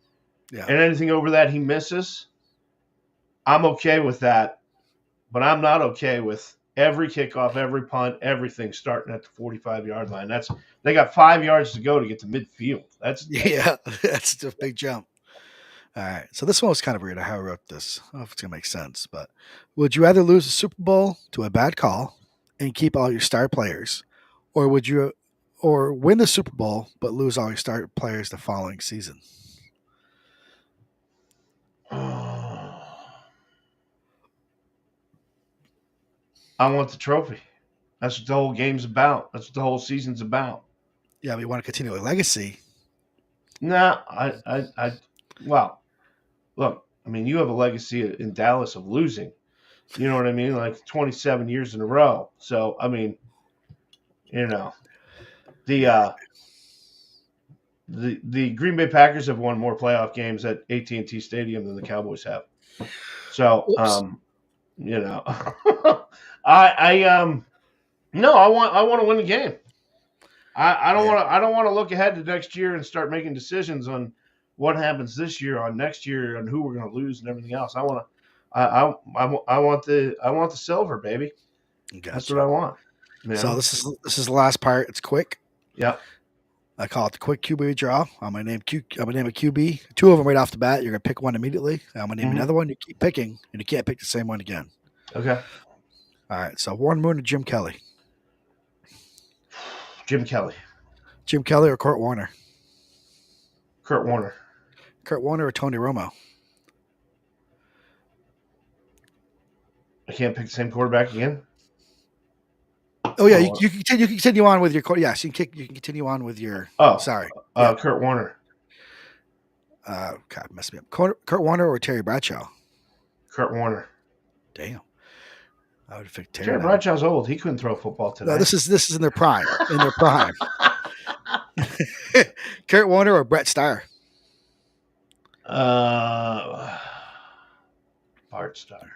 Yeah. And anything over that he misses, I'm okay with that. But I'm not okay with every kickoff, every punt, everything starting at the 45-yard line. They got 5 yards to go to get to midfield. That's a big jump. All right. So this one was kind of weird how I wrote this. I don't know if it's going to make sense, but would you rather lose a Super Bowl to a bad call and keep all your star players, or would you win the Super Bowl but lose all your star players the following season? I want the trophy. That's what the whole game's about. That's what the whole season's about. Yeah, we want to continue a legacy. No, well, look, I mean, you have a legacy in Dallas of losing. You know what I mean? Like 27 years in a row. So, I mean, the Green Bay Packers have won more playoff games at AT&T Stadium than the Cowboys have. So, I want to win the game. I don't want to look ahead to next year and start making decisions on what happens this year, on next year, and who we're going to lose and everything else. I want the silver, baby. Gotcha. That's what I want. So this is the last part. It's quick. Yeah. I call it the quick QB draw. I'm gonna name a QB. Two of them right off the bat. You're gonna pick one immediately. I'm gonna name another one. You keep picking, and you can't pick the same one again. Okay. All right. So Warren Moon or Jim Kelly? Jim Kelly. Jim Kelly or Kurt Warner? Kurt Warner. Kurt Warner or Tony Romo? I can't pick the same quarterback again. Oh yeah, you can continue on with your yes. You can continue on with your. Oh, sorry. Kurt Warner. God, messed me up. Kurt Warner or Terry Bradshaw? Kurt Warner. Damn. I would have picked Terry Bradshaw's old. He couldn't throw football today. No, this is in their prime. In their prime. Kurt Warner or Brett Starr? Bart Starr.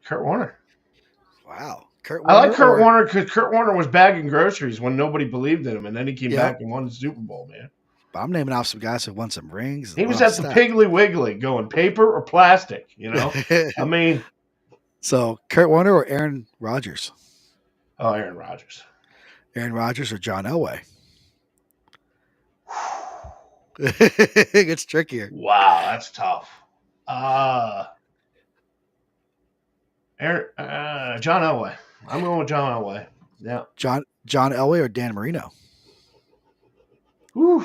Kurt Warner. Wow. Kurt Warner, I like Kurt Warner because Kurt Warner was bagging groceries when nobody believed in him, and then he came back and won the Super Bowl, man. But I'm naming off some guys who won some rings. He was at the Piggly Wiggly going paper or plastic, you know? I mean. So, Kurt Warner or Aaron Rodgers? Oh, Aaron Rodgers. Aaron Rodgers or John Elway? It gets trickier. Wow, that's tough. John Elway. I'm going with John Elway. Yeah. John Elway or Dan Marino? Whew.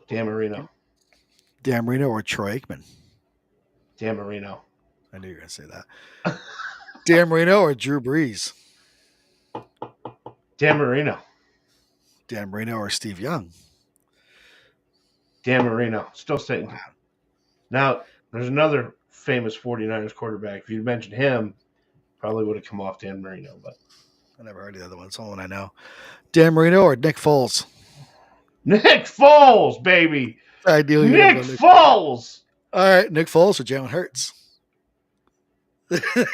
Dan Marino. Dan Marino or Troy Aikman? Dan Marino. I knew you were going to say that. Dan Marino or Drew Brees? Dan Marino. Dan Marino or Steve Young? Dan Marino. Still staying. Wow. Now, there's another famous 49ers quarterback. If you'd mentioned him, probably would have come off Dan Marino. But I never heard of the other one. It's the only one I know. Dan Marino or Nick Foles? Nick Foles, baby. Ideally, Nick Foles. All right, Nick Foles or Jalen Hurts? Jalen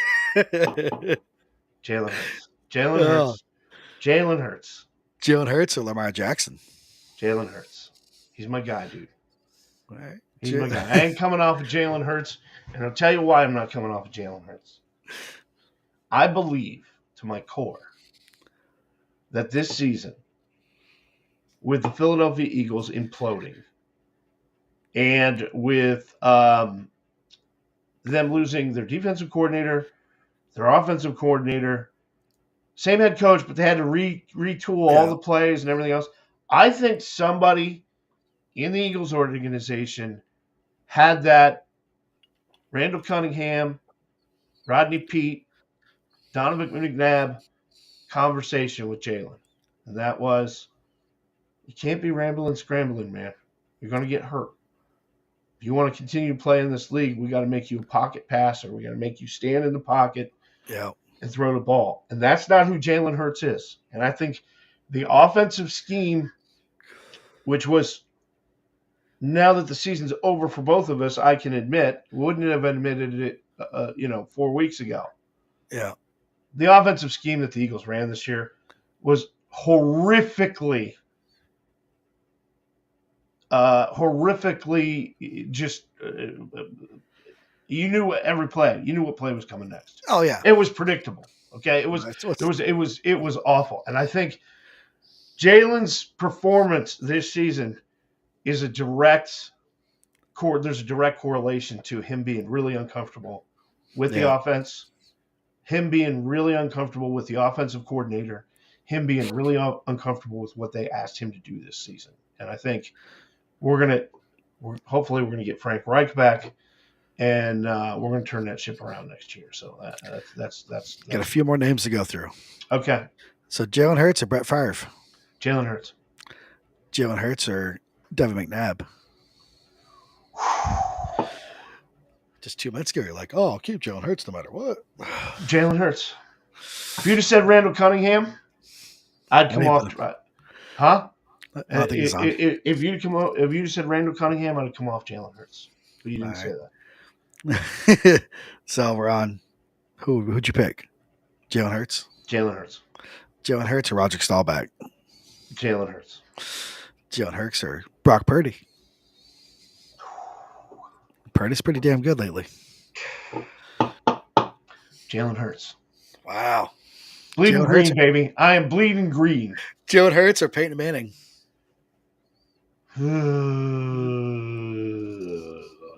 Hurts. Jalen Hurts. Jalen Hurts or Lamar Jackson? Jalen Hurts. He's my guy, dude. All right. He's my guy. I ain't coming off of Jalen Hurts, and I'll tell you why I'm not coming off of Jalen Hurts. I believe to my core that this season, with the Philadelphia Eagles imploding, and with them losing their defensive coordinator, their offensive coordinator, same head coach, but they had to retool all the plays and everything else. I think somebody in the Eagles organization had that Randall Cunningham, Rodney Peete, Donovan McNabb conversation with Jalen. And that was, you can't be rambling, scrambling, man. You're going to get hurt. If you want to continue to play in this league, we got to make you a pocket passer. We got to make you stand in the pocket and throw the ball. And that's not who Jalen Hurts is. And I think the offensive scheme, which was, now that the season's over for both of us, I can admit, wouldn't have admitted it, 4 weeks ago. Yeah. The offensive scheme that the Eagles ran this year was horrifically just you knew every play. You knew what play was coming next. Oh yeah. It was predictable. Okay. It was awful. And I think Jalen's performance this season is there's a direct correlation to him being really uncomfortable with the offense, him being really uncomfortable with the offensive coordinator, him being really uncomfortable with what they asked him to do this season. And I think hopefully we're gonna get Frank Reich back, and we're gonna turn that ship around next year. So that's got a few more names to go through. Okay. So Jalen Hurts or Brett Favre? Jalen Hurts. Jalen Hurts or Devin McNabb? Just 2 minutes ago, you're like, "Oh, I'll keep Jalen Hurts no matter what." Jalen Hurts. If you just said Randall Cunningham, I'd come off. Huh? If you just said Randall Cunningham, I'd come off Jalen Hurts. But you didn't say that. So we're on. Who'd you pick? Jalen Hurts. Jalen Hurts. Jalen Hurts or Roger Staubach? Jalen Hurts. Jalen Hurts or Brock Purdy? Purdy's pretty damn good lately. Jalen Hurts. Wow. Bleeding Jalen green, Hurts, baby. I am bleeding green. Jalen Hurts or Peyton Manning?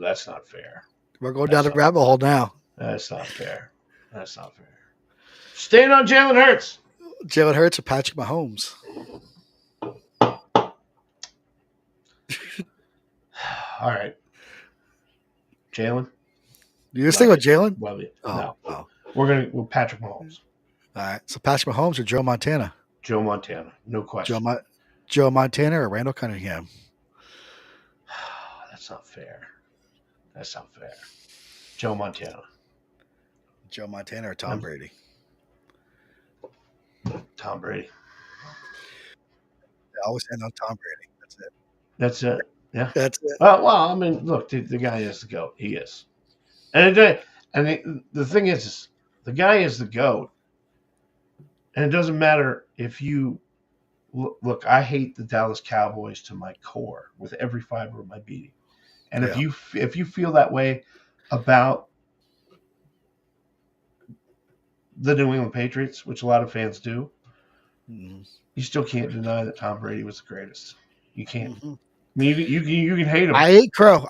That's not fair. We're going down the rabbit hole now. That's not fair. That's not fair. Staying on Jalen Hurts. Jalen Hurts or Patrick Mahomes? All right. Jalen. You stick with Jalen? Love it. Oh, No. We're Patrick Mahomes. All right. So Patrick Mahomes or Joe Montana? Joe Montana. No question. Joe Montana or Randall Cunningham? That's not fair. That's not fair. Joe Montana. Joe Montana or Tom Brady? Tom Brady. I always end on Tom Brady. That's it. That's it. Yeah. That's it. Well, I mean, look, the guy is the GOAT. He is. And the thing is, the guy is the GOAT. And it doesn't matter if you look. I hate the Dallas Cowboys to my core with every fiber of my being. And if you feel that way about the New England Patriots, which a lot of fans do, you still can't deny that Tom Brady was the greatest. You can't. I mean, you can hate him. I ate crow.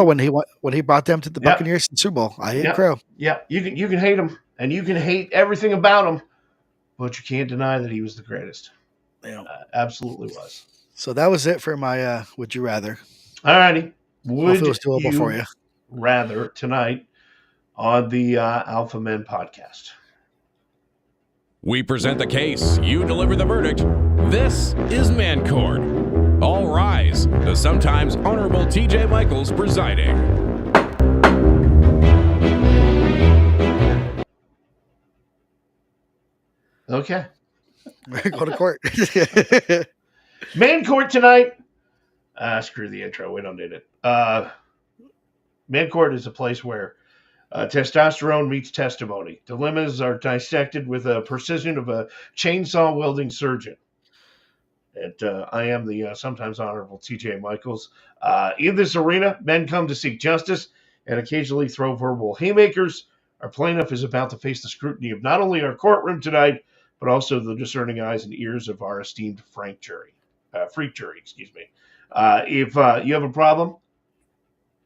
when he brought them to the Buccaneers in the Super Bowl. I ate crow. Yeah, you can hate him, and you can hate everything about him, but you can't deny that he was the greatest. Yeah, absolutely was. So that was it for my Would You Rather. All righty. Would it was doable for you rather tonight on the Alpha Men podcast? We present the case. You deliver the verdict. This is Man Court. All rise. The sometimes Honorable T.J. Michaels presiding. Okay. Go to court. Man Court tonight. Screw the intro. We don't need it. Man Court is a place where testosterone meets testimony. Dilemmas are dissected with the precision of a chainsaw-wielding surgeon. And I am the sometimes honorable T.J. Michaels. In this arena, men come to seek justice and occasionally throw verbal haymakers. Our plaintiff is about to face the scrutiny of not only our courtroom tonight, but also the discerning eyes and ears of our esteemed freak jury. If you have a problem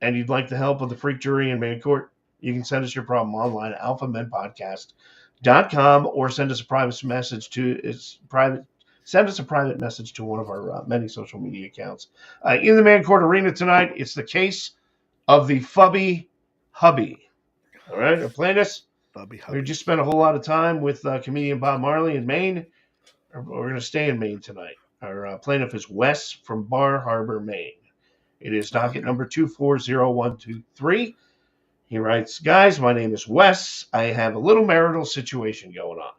and you'd like the help of the freak jury in Man Court, you can send us your problem online at alphamenpodcast.com or send us a private message to one of our many social media accounts. In the Man Court arena tonight, it's the case of the Fubby Hubby. All right, our plaintiffs. We just spent a whole lot of time with comedian Bob Marley in Maine. We're going to stay in Maine tonight. Our plaintiff is Wes from Bar Harbor, Maine. It is docket number 240123. He writes, guys, my name is Wes. I have a little marital situation going on.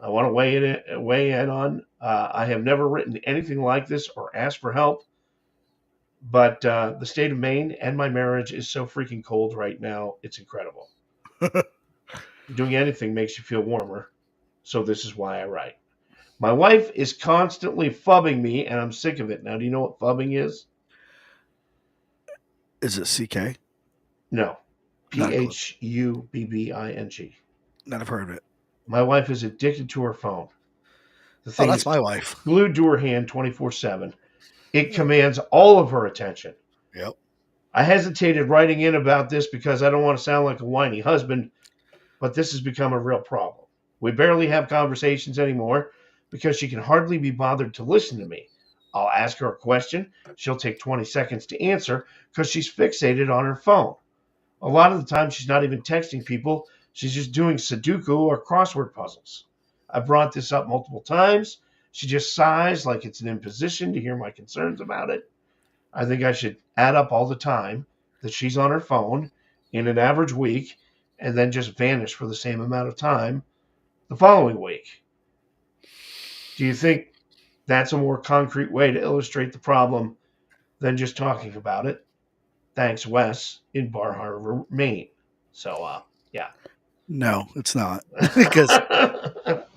I want to weigh in on. I have never written anything like this or asked for help, but the state of Maine and my marriage is so freaking cold right now. It's incredible. Doing anything makes you feel warmer, so this is why I write. My wife is constantly fubbing me, and I'm sick of it. Now, do you know what fubbing is? Is it CK? No. Phubbing. Not have heard of it. My wife is addicted to her phone. The thing that's is my wife. Glued to her hand 24/7. It commands all of her attention. Yep. I hesitated writing in about this because I don't want to sound like a whiny husband, but this has become a real problem. We barely have conversations anymore because she can hardly be bothered to listen to me. I'll ask her a question. She'll take 20 seconds to answer because she's fixated on her phone. A lot of the time, she's not even texting people. She's just doing Sudoku or crossword puzzles. I brought this up multiple times. She just sighs like it's an imposition to hear my concerns about it. I think I should add up all the time that she's on her phone in an average week and then just vanish for the same amount of time the following week. Do you think that's a more concrete way to illustrate the problem than just talking about it? Thanks, Wes, in Bar Harbor, Maine. So, yeah. No, it's not. Because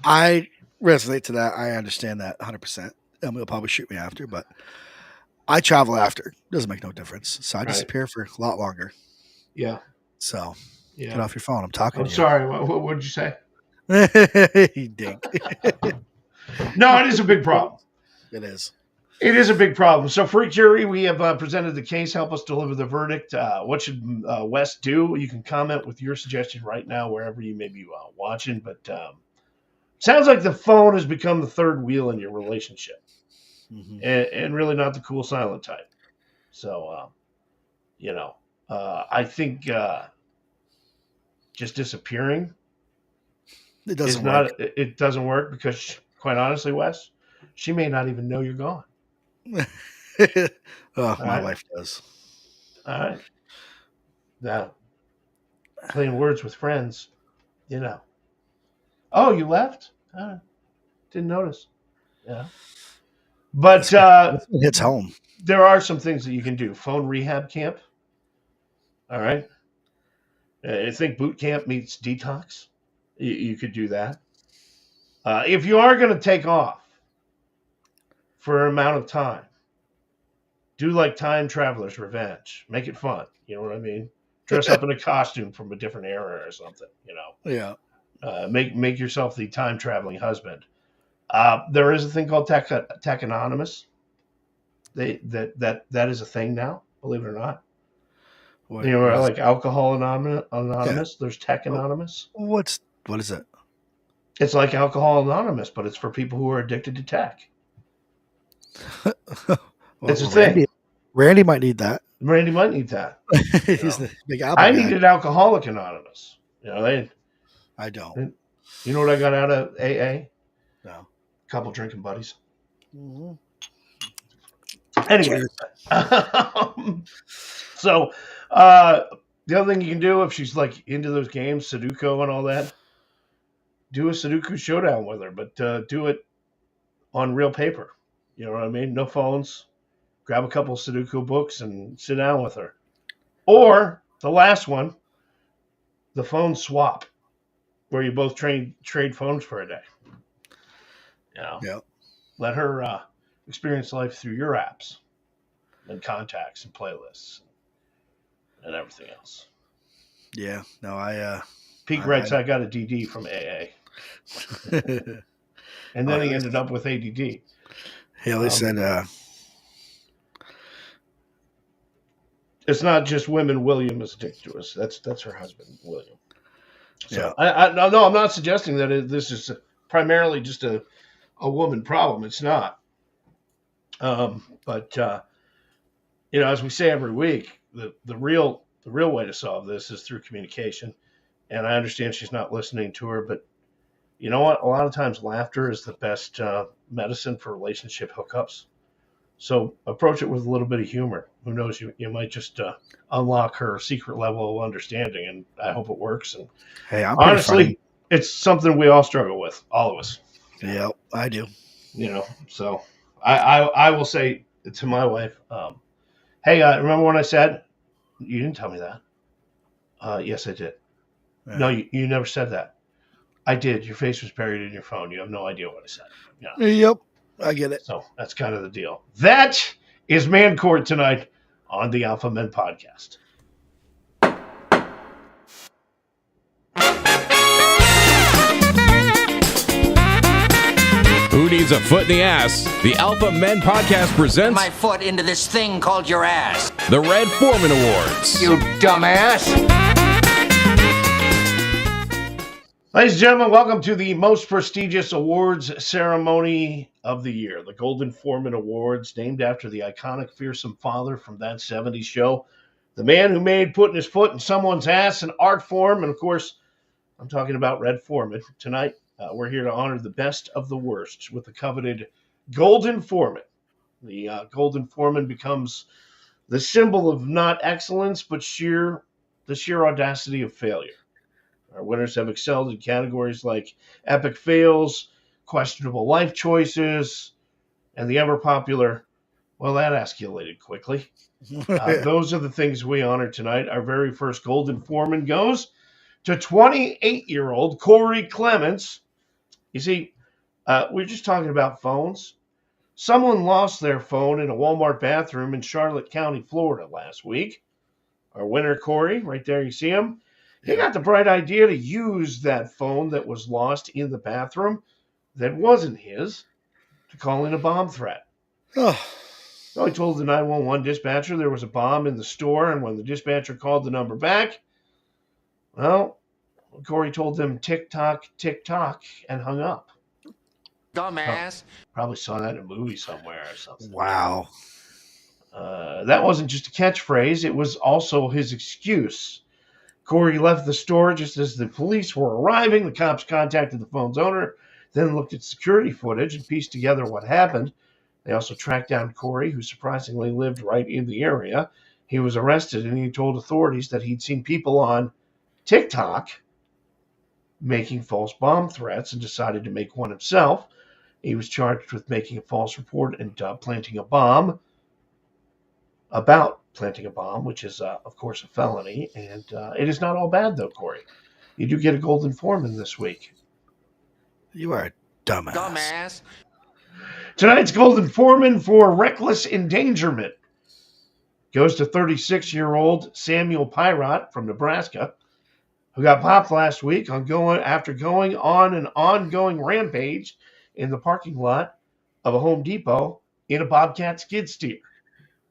I resonate to that. I understand that 100%. Emily will probably shoot me after, but I travel after. Doesn't make no difference. So I disappear for a lot longer. Yeah. So get off your phone. I'm talking to you. Sorry. What did you say? You dink. No, it is a big problem. It is. It is a big problem. So, for jury, we have presented the case. Help us deliver the verdict. What should Wes do? You can comment with your suggestion right now, wherever you may be watching. But sounds like the phone has become the third wheel in your relationship, and really not the cool silent type. So, I think just disappearing It doesn't work. It doesn't work because, quite honestly, Wes, she may not even know you're gone. My wife does. All right. Now, playing words with friends, Oh, you left? Didn't notice. Yeah. But It's home. There are some things that you can do. Phone rehab camp. All right. I think boot camp meets detox. You could do that. If you are going to take off for an amount of time, do like Time Traveler's Revenge. Make it fun. You know what I mean? Dress up in a costume from a different era or something. Yeah. Make yourself the time traveling husband. There is a thing called Tech Anonymous. That is a thing now. Believe it or not. Like Alcohol Anonymous. Yeah. There's Tech Anonymous. What is it? It's like Alcohol Anonymous, but it's for people who are addicted to tech. It's a thing. Randy might need that. Randy might need that. He's the big Apple I guy. needed Alcoholic Anonymous. I don't. You know what I got out of AA? No. Couple drinking buddies. Mm-hmm. Anyway, so the other thing you can do if she's like into those games, Sudoku and all that, do a Sudoku showdown with her, but do it on real paper. You know what I mean? No phones. Grab a couple of Sudoku books and sit down with her. Or the last one, the phone swap, where you both trade phones for a day. Yeah. Let her experience life through your apps and contacts and playlists and everything else. Yeah. No, Pete writes, I got a DD from AA. And then he ended up with ADD. Haley said, it's not just women William is addicted to us. That's her husband, William. So yeah. No, I'm not suggesting that this is primarily just a woman problem. It's not. But as we say every week, the real way to solve this is through communication. And I understand she's not listening to her, but you know what? A lot of times laughter is the best medicine for relationship hookups. So approach it with a little bit of humor. Who knows? You might just unlock her secret level of understanding, and I hope it works. And hey, honestly, it's something we all struggle with, all of us. Yeah, I do. So I will say to my wife, hey, remember when I said you didn't tell me that? Yes, I did. Yeah. No, you never said that. I did. Your face was buried in your phone. You have no idea what I said. Yep. I get it. So that's kind of the deal. That is Man Court tonight on the Alpha Men Podcast. Who needs a foot in the ass? The Alpha Men Podcast presents My foot into this thing called your ass. the Red Foreman Awards. You dumbass. Ladies and gentlemen, welcome to the most prestigious awards ceremony of the year, the Golden Foreman Awards, named after the iconic fearsome father from that 70s show, the man who made putting his foot in someone's ass an art form. And of course, I'm talking about Red Foreman. Tonight, we're here to honor the best of the worst with the coveted Golden Foreman. The Golden Foreman becomes the symbol of not excellence, but the sheer audacity of failure. Our winners have excelled in categories like epic fails, questionable life choices, and the ever-popular, well, that escalated quickly. Those are the things we honor tonight. Our very first Golden Foreman goes to 28-year-old Corey Clements. You see, we're just talking about phones. Someone lost their phone in a Walmart bathroom in Charlotte County, Florida last week. Our winner, Corey, right there, you see him. He got the bright idea to use that phone that was lost in the bathroom that wasn't his to call in a bomb threat. Oh. So he told the 911 dispatcher there was a bomb in the store, and when the dispatcher called the number back, well, Corey told them tick-tock, tick-tock, and hung up. Dumbass. Probably saw that in a movie somewhere or something. Wow. That wasn't just a catchphrase. It was also his excuse. Corey left the store just as the police were arriving. The cops contacted the phone's owner, then looked at security footage and pieced together what happened. They also tracked down Corey, who surprisingly lived right in the area. He was arrested, and he told authorities that he'd seen people on TikTok making false bomb threats and decided to make one himself. He was charged with making a false report and planting a bomb, which is, of course, a felony. And it is not all bad, though, Corey. You do get a golden foreman this week. You are a dumbass. Tonight's golden foreman for reckless endangerment goes to 36-year-old Samuel Pyrot from Nebraska, who got popped last week after going on an ongoing rampage in the parking lot of a Home Depot in a Bobcat skid steer,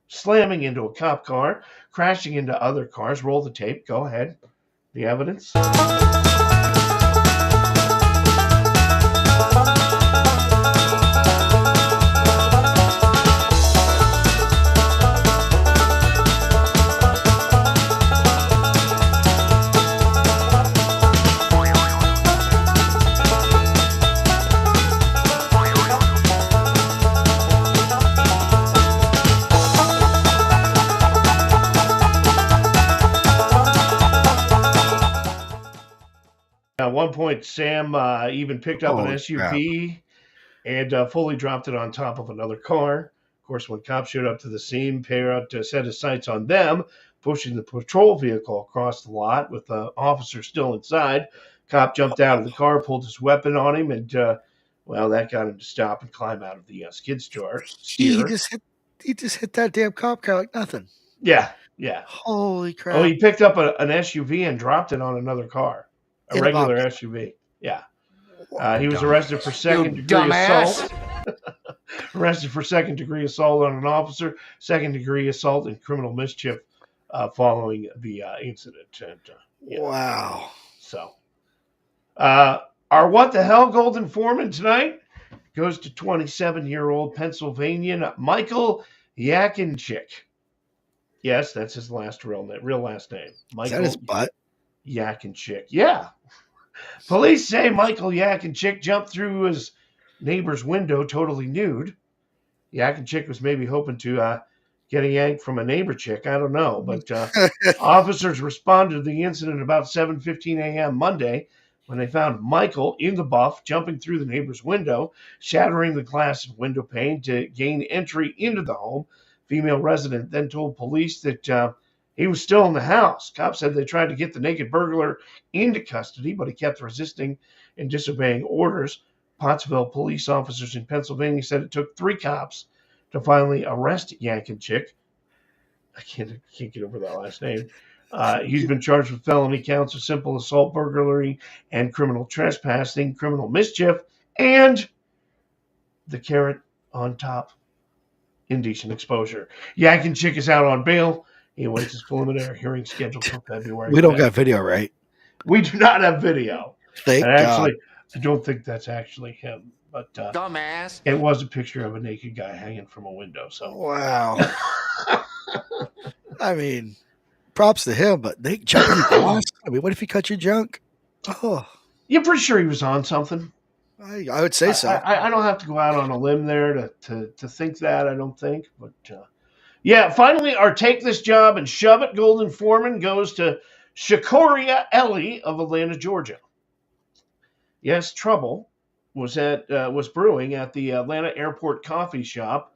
slamming into a cop car, crashing into other cars. Roll the tape. Go ahead. The evidence. At one point, Sam even picked up an SUV and fully dropped it on top of another car. Of course, when cops showed up to the scene, Pyrot set his sights on them, pushing the patrol vehicle across the lot with the officer still inside. Cop jumped out of the car, pulled his weapon on him, and, that got him to stop and climb out of the skid steer. He just hit that damn cop car like nothing. Yeah. Holy crap. Oh, he picked up an SUV and dropped it on another car. A regular SUV. Yeah. He was arrested for second-degree assault. Arrested for second-degree assault on an officer, second-degree assault and criminal mischief following the incident. And, wow. So, our what the hell golden foreman tonight goes to 27-year-old Pennsylvanian Michael Yakinchik. Yes, that's his real last name. Michael. Is that his butt? Yakinchik. Yeah. Police say Michael Yakinchik jumped through his neighbor's window totally nude. Yakinchik was maybe hoping to get a yank from a neighbor chick. I don't know. But officers responded to the incident about 7:15 a.m. Monday when they found Michael in the buff jumping through the neighbor's window, shattering the glass and window pane to gain entry into the home. Female resident then told police that he was still in the house. Cops said they tried to get the naked burglar into custody, but he kept resisting and disobeying orders. Pottsville police officers in Pennsylvania said it took 3 cops to finally arrest Yakinchik. I can't get over that last name. He's been charged with felony counts of simple assault, burglary, and criminal trespassing, criminal mischief, and the carrot on top, indecent exposure. Yakinchik is out on bail. He awaits his preliminary hearing scheduled for February. We don't got video, right? We do not have video. Thank God. I don't think that's actually him. But dumbass. It was a picture of a naked guy hanging from a window. So wow. I mean, props to him, but they jumping glass. I mean, what if he cut your junk? Oh, you're pretty sure he was on something. I would say so. I don't have to go out on a limb there to think that. I don't think, but yeah. Finally, our take this job and shove it golden foreman goes to Shakoria Ellie of Atlanta, Georgia. Yes, trouble was brewing at the Atlanta airport coffee shop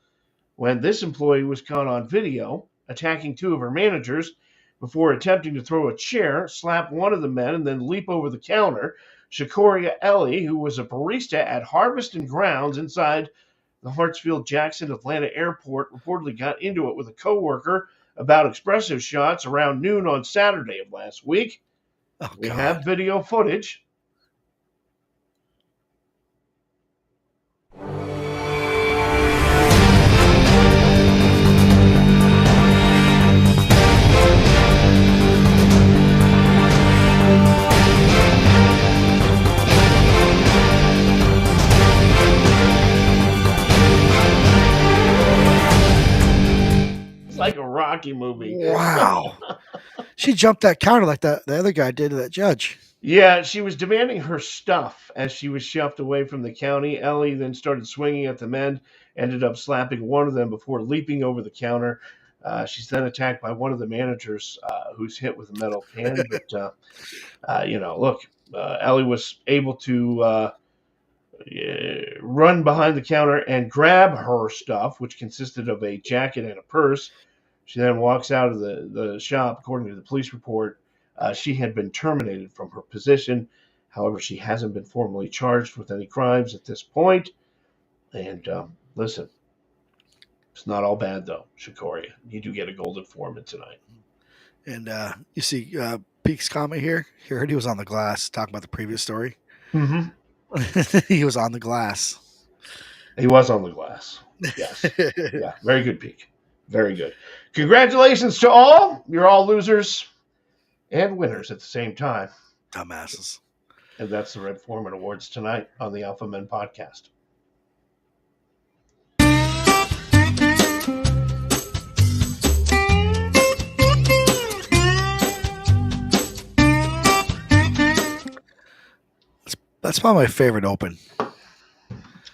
when this employee was caught on video attacking 2 of her managers before attempting to throw a chair, slap one of the men, and then leap over the counter. Shakoria Ellie, who was a barista at Harvest and Grounds inside the Hartsfield-Jackson Atlanta airport, reportedly got into it with a coworker about espresso shots around noon on Saturday of last week. Oh, We God. have video footage. It's like a Rocky movie. Wow. She jumped that counter like the other guy did to that judge. Yeah, she was demanding her stuff as she was shoved away from the county. Ellie then started swinging at the men, ended up slapping one of them before leaping over the counter. She's then attacked by one of the managers who's hit with a metal can. But, look, Ellie was able to run behind the counter and grab her stuff, which consisted of a jacket and a purse. She then walks out of the shop. According to the police report, she had been terminated from her position. However, she hasn't been formally charged with any crimes at this point. And listen, it's not all bad, though, Shikoria. You do get a golden foreman tonight. And you see Peake's comment here. He heard he was on the glass, talking about the previous story. Mm-hmm. He was on the glass. He was on the glass. Yes. Yeah, very good, Peake. Very good. Congratulations to all. You're all losers and winners at the same time. Dumbasses. And that's the Red Foreman Awards tonight on the Alpha Men Podcast. That's probably my favorite open. All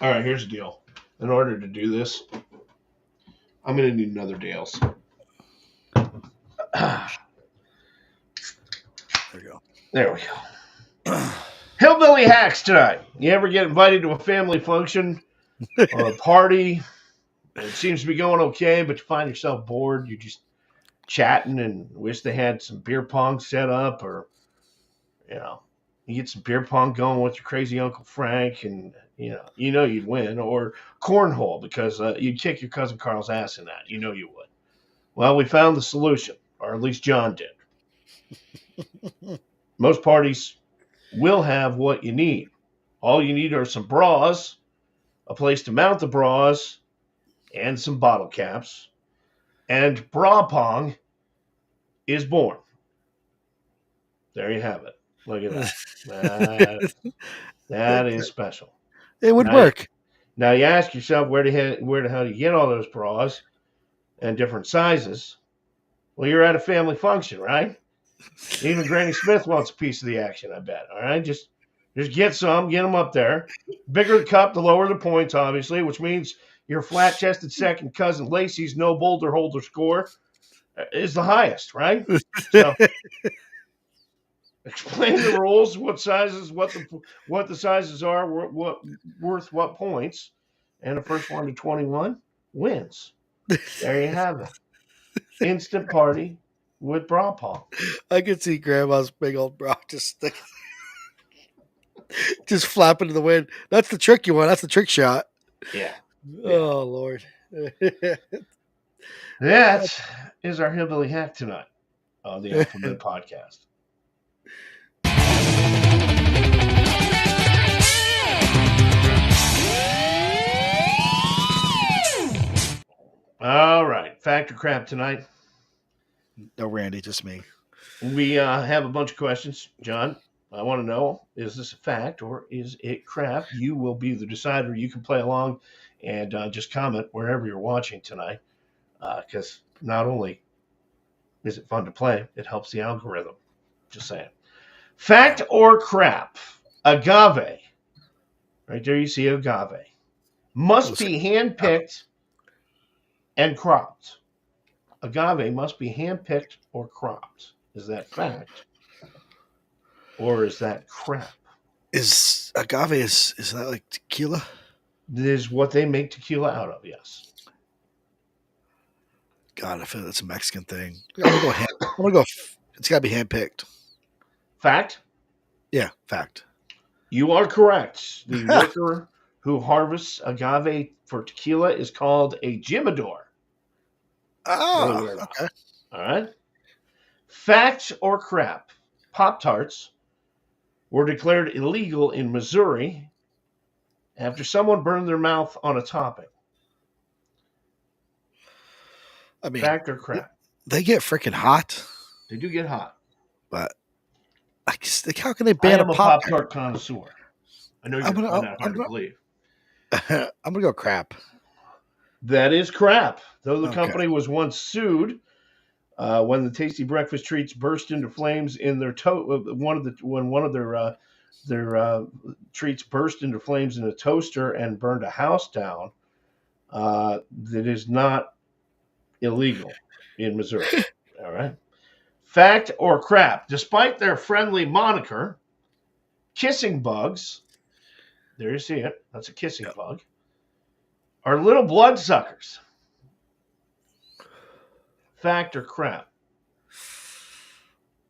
right, here's the deal. In order to do this, I'm going to need another Dale's. There we go. There we go. Hillbilly hacks tonight. You ever get invited to a family function or a party? It seems to be going okay, but you find yourself bored. You're just chatting and wish they had some beer pong set up, or, you get some beer pong going with your crazy Uncle Frank, and, you know you'd win. Or cornhole, because you'd kick your cousin Carl's ass in that. You know you would. Well, we found the solution, or at least John did. Most parties will have what you need. All you need are some bras, a place to mount the bras, and some bottle caps. And bra pong is born. There you have it. Look at that. That is special. It would work. Now you ask yourself, where the hell do you get all those bras and different sizes? Well, you're at a family function, right? Even Granny Smith wants a piece of the action, I bet. All right, just get them up there. Bigger the cup, the lower the points, obviously, which means your flat-chested second cousin Lacey's no boulder holder score is the highest, right? So explain the rules, what sizes, what the sizes are, what worth what points, and the first one to 21 wins. There you have it. Instant party with bra pong. I could see Grandma's big old bra just flapping in the wind. That's the tricky one. That's the trick shot. Yeah. Oh, Lord. That is our hillbilly hack tonight on the Alpha Men Podcast. All right. Fact or crap tonight? No, Randy, just me. We have a bunch of questions. John, I want to know, is this a fact or is it crap? You will be the decider. You can play along and just comment wherever you're watching tonight, because not only is it fun to play, it helps the algorithm. Just saying. Fact or crap? Agave. Right there you see agave. Must be handpicked and cropped. Agave must be handpicked or cropped. Is that fact? Or is that crap? Is agave, is that like tequila? This is what they make tequila out of, yes. God, I feel that's a Mexican thing. I'm gonna go. It's got to be handpicked. Fact? Yeah, fact. You are correct. The worker who harvests agave for tequila is called a jimador. Oh, okay. All right. Fact or crap? Pop-Tarts were declared illegal in Missouri after someone burned their mouth on a topping. I mean, Fact or crap? they get freaking hot, They do get hot. but like, how can they I ban am a a Pop-Tart? Pop-Tart connoisseur. I know you're finding that hard to believe. I'm gonna go crap. That is crap. Though the Okay. company was once sued when the tasty breakfast treats burst into flames in their when one of their treats burst into flames in a toaster and burned a house down. That is not illegal in Missouri. All right. Fact or crap? Despite their friendly moniker, kissing bugs, there you see it, that's a kissing bug, are little bloodsuckers. Fact or crap?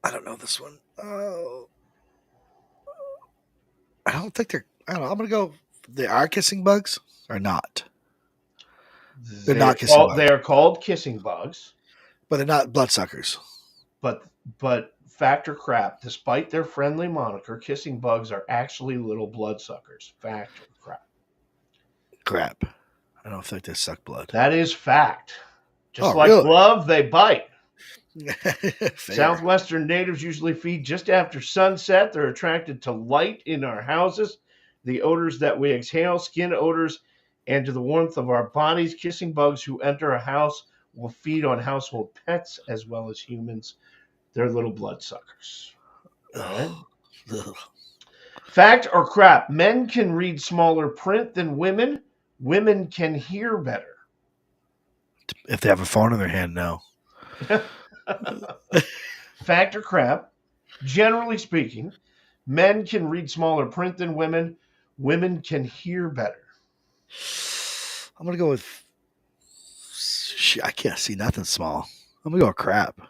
I don't know this one. I don't think they're. I don't know. I'm gonna go. They are kissing bugs or not? They're not kissing bugs. They are called kissing bugs, but they're not bloodsuckers. But fact or crap? Despite their friendly moniker, kissing bugs are actually little bloodsuckers. Fact or crap? Crap. I don't think they suck blood. That is fact. Just like love, they bite. Southwestern natives usually feed just after sunset. They're attracted to light in our houses, the odors that we exhale, skin odors, and to the warmth of our bodies. Kissing bugs who enter a house will feed on household pets as well as humans. They're little bloodsuckers. All right. Fact or crap? Men can read smaller print than women. Women can hear better. If they have a phone in their hand, no. Fact or crap? Generally speaking, men can read smaller print than women. Women can hear better. I'm going to go with... I can't see nothing small. I'm going to go with crap.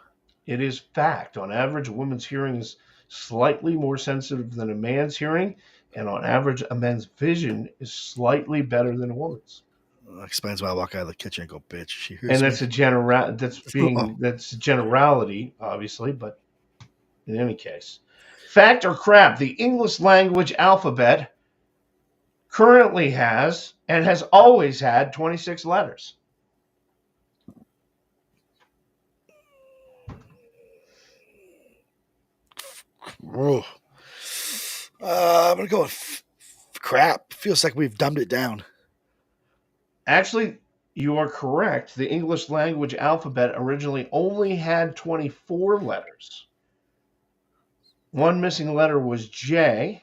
It is fact. On average, a woman's hearing is slightly more sensitive than a man's hearing, and on average, a man's vision is slightly better than a woman's. That explains why I walk out of the kitchen and go, bitch. She hears and me. That's generality, obviously, but in any case. Fact or crap? The English language alphabet currently has and has always had 26 letters. I'm going to go with crap. Feels like we've dumbed it down. Actually, you are correct. The English language alphabet originally only had 24 letters. One missing letter was J,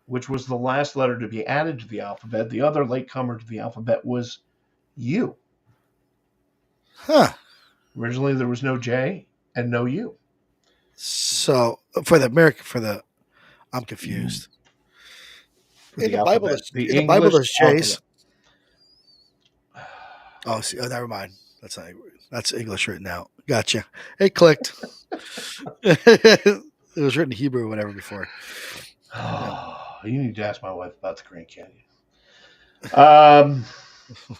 which was the last letter to be added to the alphabet. The other latecomer to the alphabet was U. Huh. Originally, there was no J and no U. So, I'm confused. In the Bible, there's J's. Oh, see, never mind. That's English written out. Gotcha. It clicked. It was written in Hebrew or whatever before. Oh, you need to ask my wife about the Grand Canyon.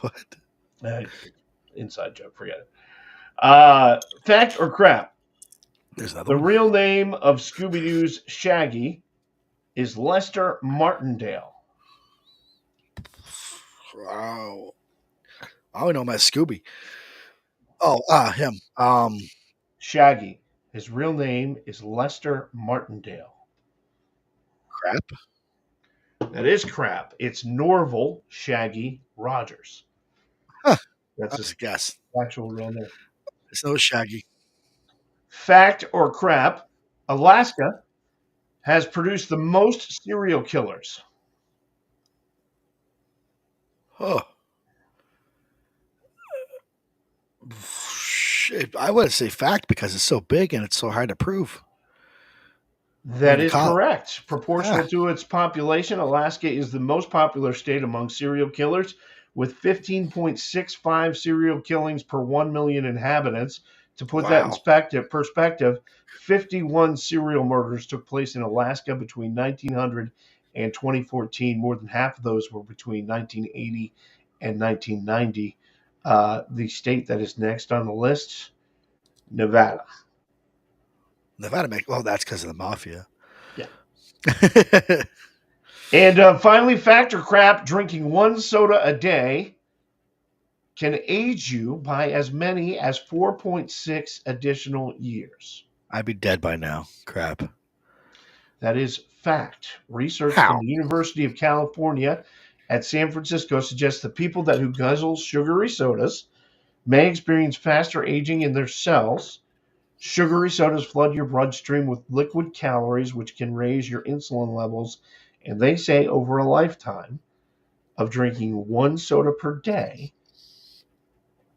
What? Inside joke. Forget it. Fact or crap? There's another one. Real name of Scooby-Doo's Shaggy is Lester Martindale. Wow. I only know my Scooby. Oh, him. Shaggy. His real name is Lester Martindale. Crap. That is crap. It's Norval Shaggy Rogers. Huh. That's a guess. Actual real name. It's no Shaggy. Fact or crap? Alaska has produced the most serial killers. Oh. I wouldn't say fact because it's so big and it's so hard to prove. That is correct. Proportional to its population, Alaska is the most popular state among serial killers, with 15.65 serial killings per 1 million inhabitants. To put that in perspective, 51 serial murders took place in Alaska between 1900 and 2014. More than half of those were between 1980 and 1990. The state that is next on the list, Nevada. Nevada make. Well, that's because of the mafia. Yeah. And finally, factor crap, drinking one soda a day can age you by as many as 4.6 additional years. I'd be dead by now. Crap. That is fact. Research How? from the University of California at San Francisco suggests that people who guzzle sugary sodas may experience faster aging in their cells. Sugary sodas flood your bloodstream with liquid calories, which can raise your insulin levels. And they say over a lifetime of drinking one soda per day,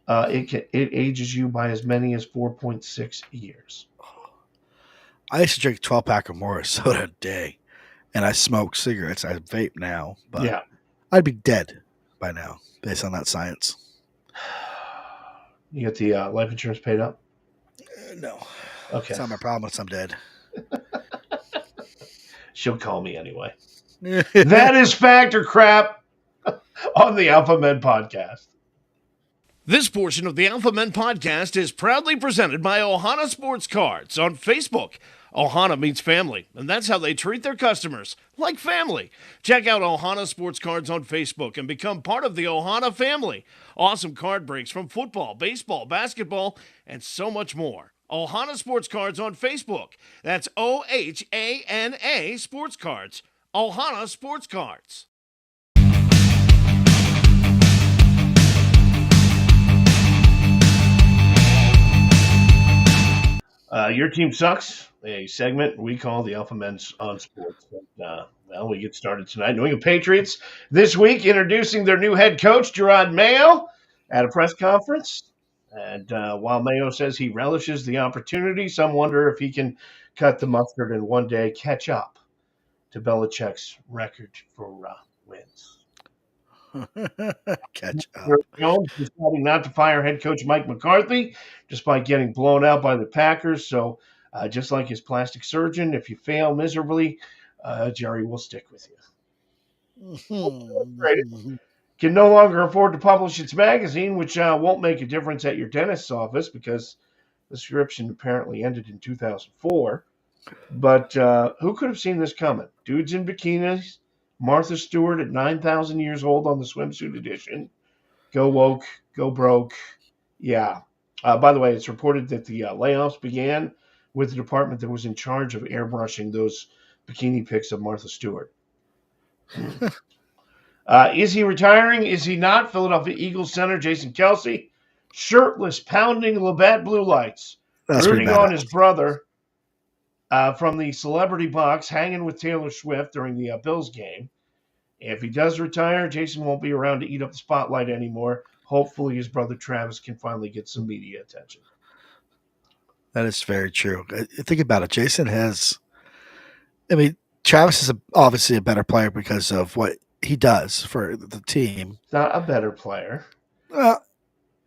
it ages you by as many as 4.6 years. I used to drink 12-pack or more of soda a day, and I smoke cigarettes. I vape now, but Yeah. I'd be dead by now based on that science. You get the life insurance paid up? No. Okay. It's not my problem once I'm dead. She'll call me anyway. That is fact or crap on the Alpha Men podcast. This portion of the Alpha Men podcast is proudly presented by Ohana Sports Cards on Facebook. Ohana means family, and that's how they treat their customers, like family. Check out Ohana Sports Cards on Facebook and become part of the Ohana family. Awesome card breaks from football, baseball, basketball, and so much more. Ohana Sports Cards on Facebook. That's OHANA Sports Cards. Ohana Sports Cards. Your team sucks. A segment we call the Alpha Men on Sports. Well, we get started tonight. New England Patriots this week introducing their new head coach, Gerard Mayo, at a press conference. And while Mayo says he relishes the opportunity, some wonder if he can cut the mustard and one day catch up to Belichick's record for wins. Catch up. Jones deciding not to fire head coach Mike McCarthy despite getting blown out by the Packers. So just like his plastic surgeon, if you fail miserably, Jerry will stick with you. Can no longer afford to publish its magazine, which won't make a difference at your dentist's office because the subscription apparently ended in 2004. But who could have seen this coming? Dudes in bikinis, Martha Stewart at 9,000 years old on the swimsuit edition. Go woke, go broke. Yeah. By the way, it's reported that the layoffs began with the department that was in charge of airbrushing those bikini pics of Martha Stewart. Is he retiring? Is he not? Philadelphia Eagles center Jason Kelce, shirtless, pounding Labatt blue lights, rooting on his brother from the celebrity box, hanging with Taylor Swift during the Bills game. If he does retire, Jason won't be around to eat up the spotlight anymore. Hopefully his brother Travis can finally get some media attention. That is very true. Think about it. Jason has, Travis is obviously a better player because of what he does for the team. He's not a better player.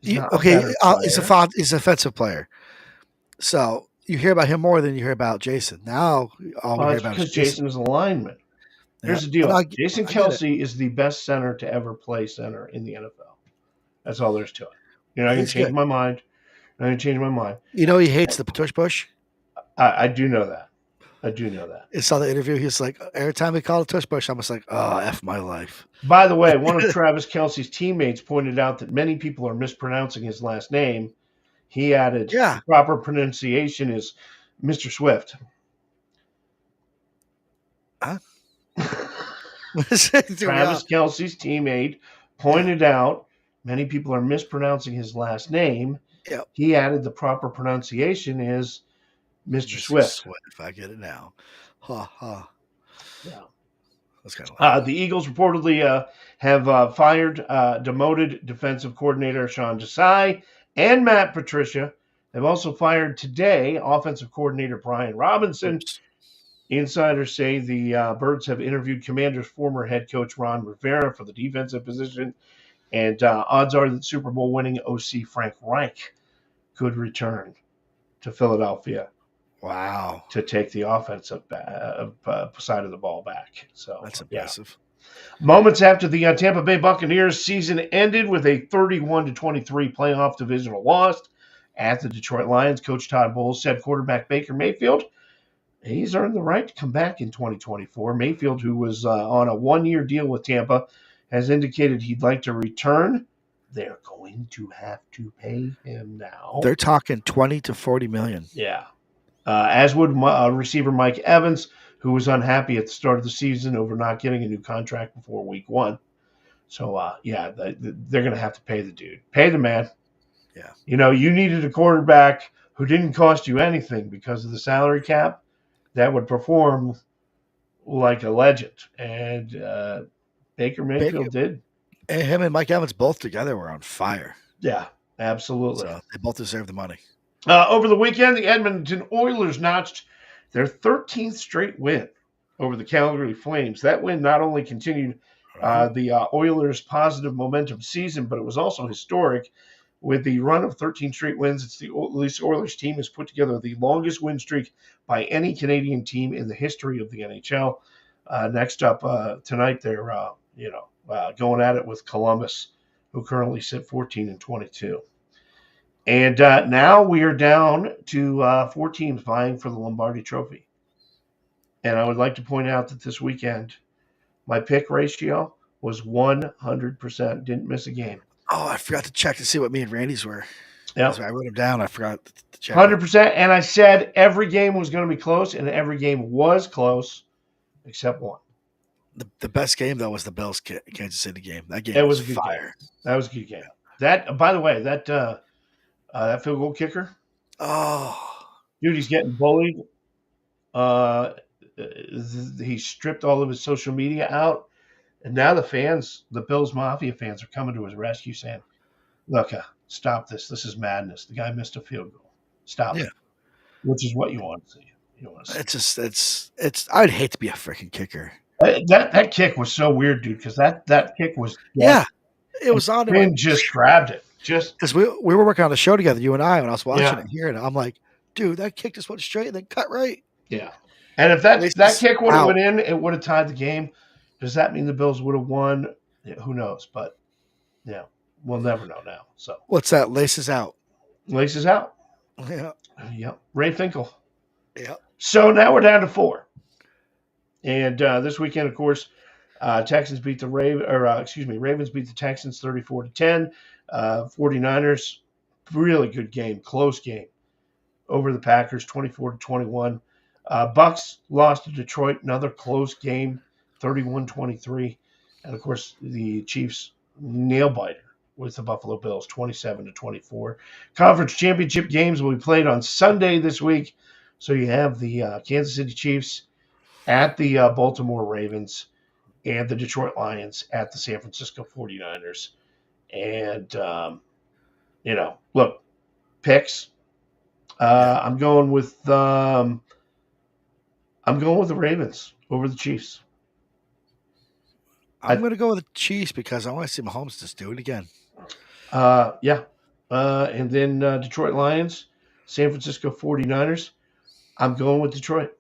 He's an offensive player. So you hear about him more than you hear about Jason. Now all we hear about is Jason is a lineman. Here's the deal. Jason Kelce is the best center to ever play center in the NFL. That's all there's to it. You're not going to change my mind. I'm going to change my mind. You know he hates the tush push? I do know that. I saw the interview. He's like, every time we call it tush push, I'm just like, oh, F my life. By the way, one of Travis Kelce's teammates pointed out that many people are mispronouncing his last name. He added, the proper pronunciation is Mr. Swift. Huh? Travis Kelce's teammate pointed out many people are mispronouncing his last name. Yep. He added the proper pronunciation is Mr. Swift. I get it now. Ha ha. Yeah. That's kind of the Eagles reportedly have fired demoted defensive coordinator Sean Desai and Matt Patricia. They've also fired today offensive coordinator Brian Robinson. Oops. Insiders say the Birds have interviewed Commanders' former head coach Ron Rivera for the defensive position, and odds are that Super Bowl winning OC Frank Reich could return to Philadelphia. Wow. To take the offensive side of the ball back. So that's impressive. Yeah. Moments after the Tampa Bay Buccaneers season ended with a 31-23 playoff divisional loss at the Detroit Lions. Coach Todd Bowles said quarterback Baker Mayfield, he's earned the right to come back in 2024. Mayfield, who was on a one-year deal with Tampa, has indicated he'd like to return. They're going to have to pay him now. They're talking 20 to 40 million. Yeah. As would receiver Mike Evans, who was unhappy at the start of the season over not getting a new contract before week 1. So, they're going to have to pay the dude. Pay the man. Yeah. You needed a quarterback who didn't cost you anything because of the salary cap that would perform like a legend. And Baker Mayfield did. And him and Mike Evans both together were on fire. Yeah, absolutely. So they both deserve the money. Over the weekend, the Edmonton Oilers notched their 13th straight win over the Calgary Flames. That win not only continued the Oilers' positive momentum season, but it was also historic. With the run of 13 straight wins, it's the Oilers team has put together the longest win streak by any Canadian team in the history of the NHL. Next up tonight, they're going at it with Columbus, who currently sit 14-22. And now we are down to 4 teams vying for the Lombardi Trophy. And I would like to point out that this weekend, my pick ratio was 100%. Didn't miss a game. Oh, I forgot to check to see what me and Randy's were. Yeah, I wrote them down. I forgot to check. 100%. And I said every game was going to be close, and every game was close except one. The best game, though, was the Bills Kansas City game. That game was a good fire. Game. That was a good game. That, by the way, that field goal kicker. Oh, dude, he's getting bullied. He stripped all of his social media out. And now the Bills Mafia fans are coming to his rescue saying, look, stop this. This is madness. The guy missed a field goal. Stop it. Which is what you want to see. It's I'd hate to be a freaking kicker. That kick was so weird, dude, because that kick was it was on. And just grabbed it. Just because we were working on the show together, you and I, when I was watching it here, and I'm like, dude, that kick just went straight and then cut right. Yeah. And if that kick would have went in, it would have tied the game. Does that mean the Bills would have won? Yeah, who knows? But yeah, we'll never know now. So what's that? Laces out. Laces out. Yeah. Yep. Ray Finkel. Yeah. So now we're down to 4. And this weekend, of course, Ravens beat the Texans 34-10. 49ers, really good game, close game over the Packers 24-21. Bucks lost to Detroit, another close game, 31-23. And of course, the Chiefs nail biter with the Buffalo Bills 27-24. Conference championship games will be played on Sunday this week. So you have the Kansas City Chiefs at the Baltimore Ravens and the Detroit Lions at the San Francisco 49ers. And, look, picks. I'm going with the Ravens over the Chiefs. I'm going to go with the Chiefs because I want to see Mahomes just do it again. And then Detroit Lions, San Francisco 49ers. I'm going with Detroit.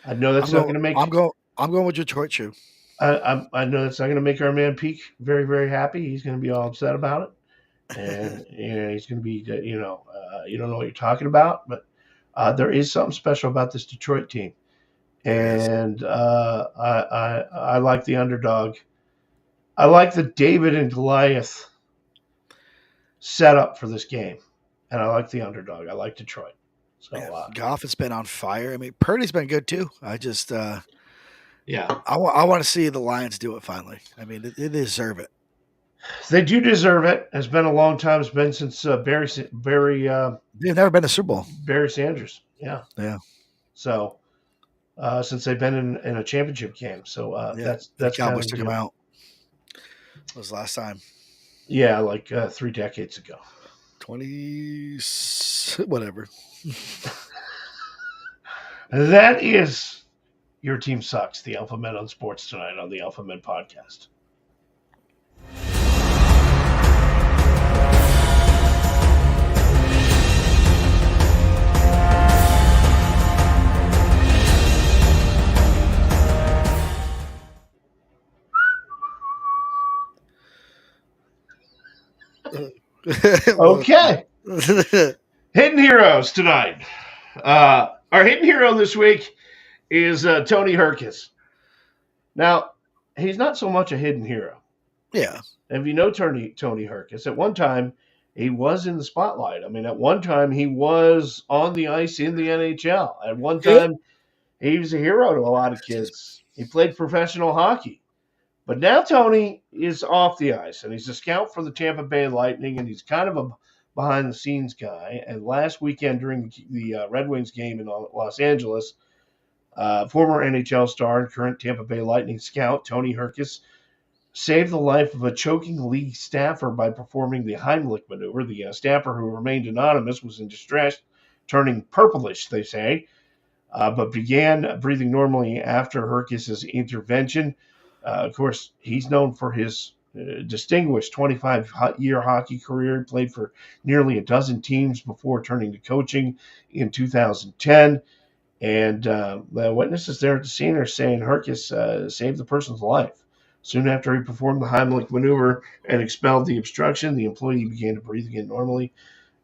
I know that's not going to make. I'm going with Detroit too. I know that's not going to make our man Peak very, very happy. He's going to be all upset about it, and he's going to be, you don't know what you're talking about. But there is something special about this Detroit team, and I like the underdog. I like the David and Goliath setup for this game, and I like the underdog. I like Detroit. So Goff has been on fire. I mean, Purdy's been good too. I just, I want to see the Lions do it finally. I mean, they deserve it. They do deserve it. It's been a long time. It's been since Barry. They've never been to Super Bowl. Barry Sanders. Yeah. So since they've been in a championship game, so that's Cowboys took them out. It was last time. Yeah, like 3 decades ago. 20 whatever. That is Your Team Sucks, the Alpha Men on Sports tonight on the Alpha Men podcast. Okay. Hidden heroes tonight. Our hidden hero this week is Tony Herkis. Now, he's not so much a hidden hero. Yeah. If you know Tony Herkis, at one time he was in the spotlight. I mean, at one time he was on the ice in the NHL. At one time he was a hero to a lot of kids. He played professional hockey. But now Tony is off the ice, and he's a scout for the Tampa Bay Lightning, and he's kind of a behind-the-scenes guy. And last weekend during the Red Wings game in Los Angeles, former NHL star and current Tampa Bay Lightning scout Tony Herkis saved the life of a choking league staffer by performing the Heimlich maneuver. The staffer, who remained anonymous, was in distress, turning purplish, they say, but began breathing normally after Herkis' intervention. Of course, he's known for his distinguished 25-year hockey career. He played for nearly a dozen teams before turning to coaching in 2010. And the witnesses there at the scene are saying Herkis saved the person's life. Soon after he performed the Heimlich maneuver and expelled the obstruction, the employee began to breathe again normally.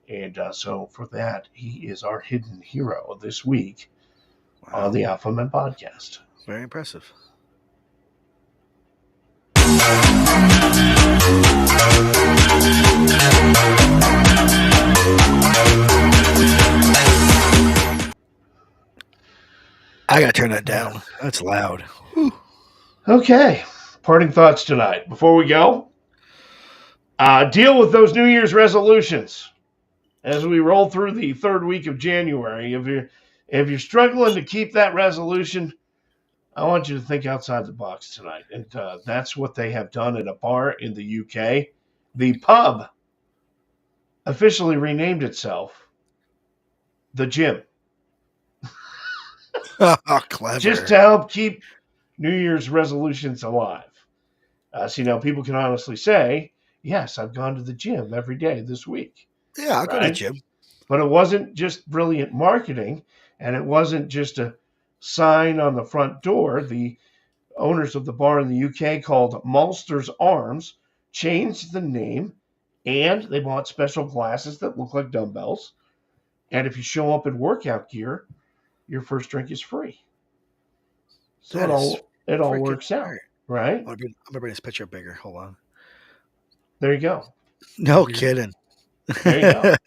And so for that, he is our hidden hero this week on the Alpha Men podcast. Very impressive. I gotta turn that down. That's loud. Whew. Okay. Parting thoughts tonight. Before we go, deal with those New Year's resolutions as we roll through the third week of January. If you're struggling to keep that resolution, I want you to think outside the box tonight. And that's what they have done at a bar in the UK. The pub officially renamed itself The Gym. Clever. Just to help keep New Year's resolutions alive. So, people can honestly say, yes, I've gone to the gym every day this week. Yeah, I'll go to the gym. But it wasn't just brilliant marketing, and it wasn't just a sign on the front door. The owners of the bar in the UK, called Malster's Arms, changed the name, and they bought special glasses that look like dumbbells. And if you show up in workout gear, your first drink is free. So it all works out, right? I'm gonna bring this picture bigger. Hold on. There you go. No kidding. There you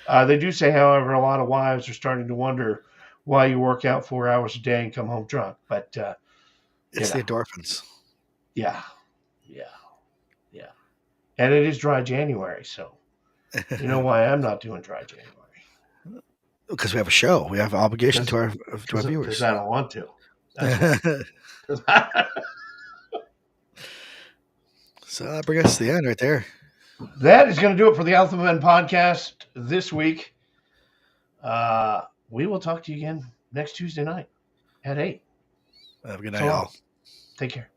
go. They do say, however, a lot of wives are starting to wonder why you work out 4 hours a day and come home drunk. But it's the endorphins. Yeah. And it is dry January, so you know why I'm not doing dry January. Because we have a show. We have an obligation to our viewers. Because I don't want to. So that brings us to the end right there. That is going to do it for the Alpha Men podcast this week. We will talk to you again next Tuesday night at 8. Have a good night, all. Take care.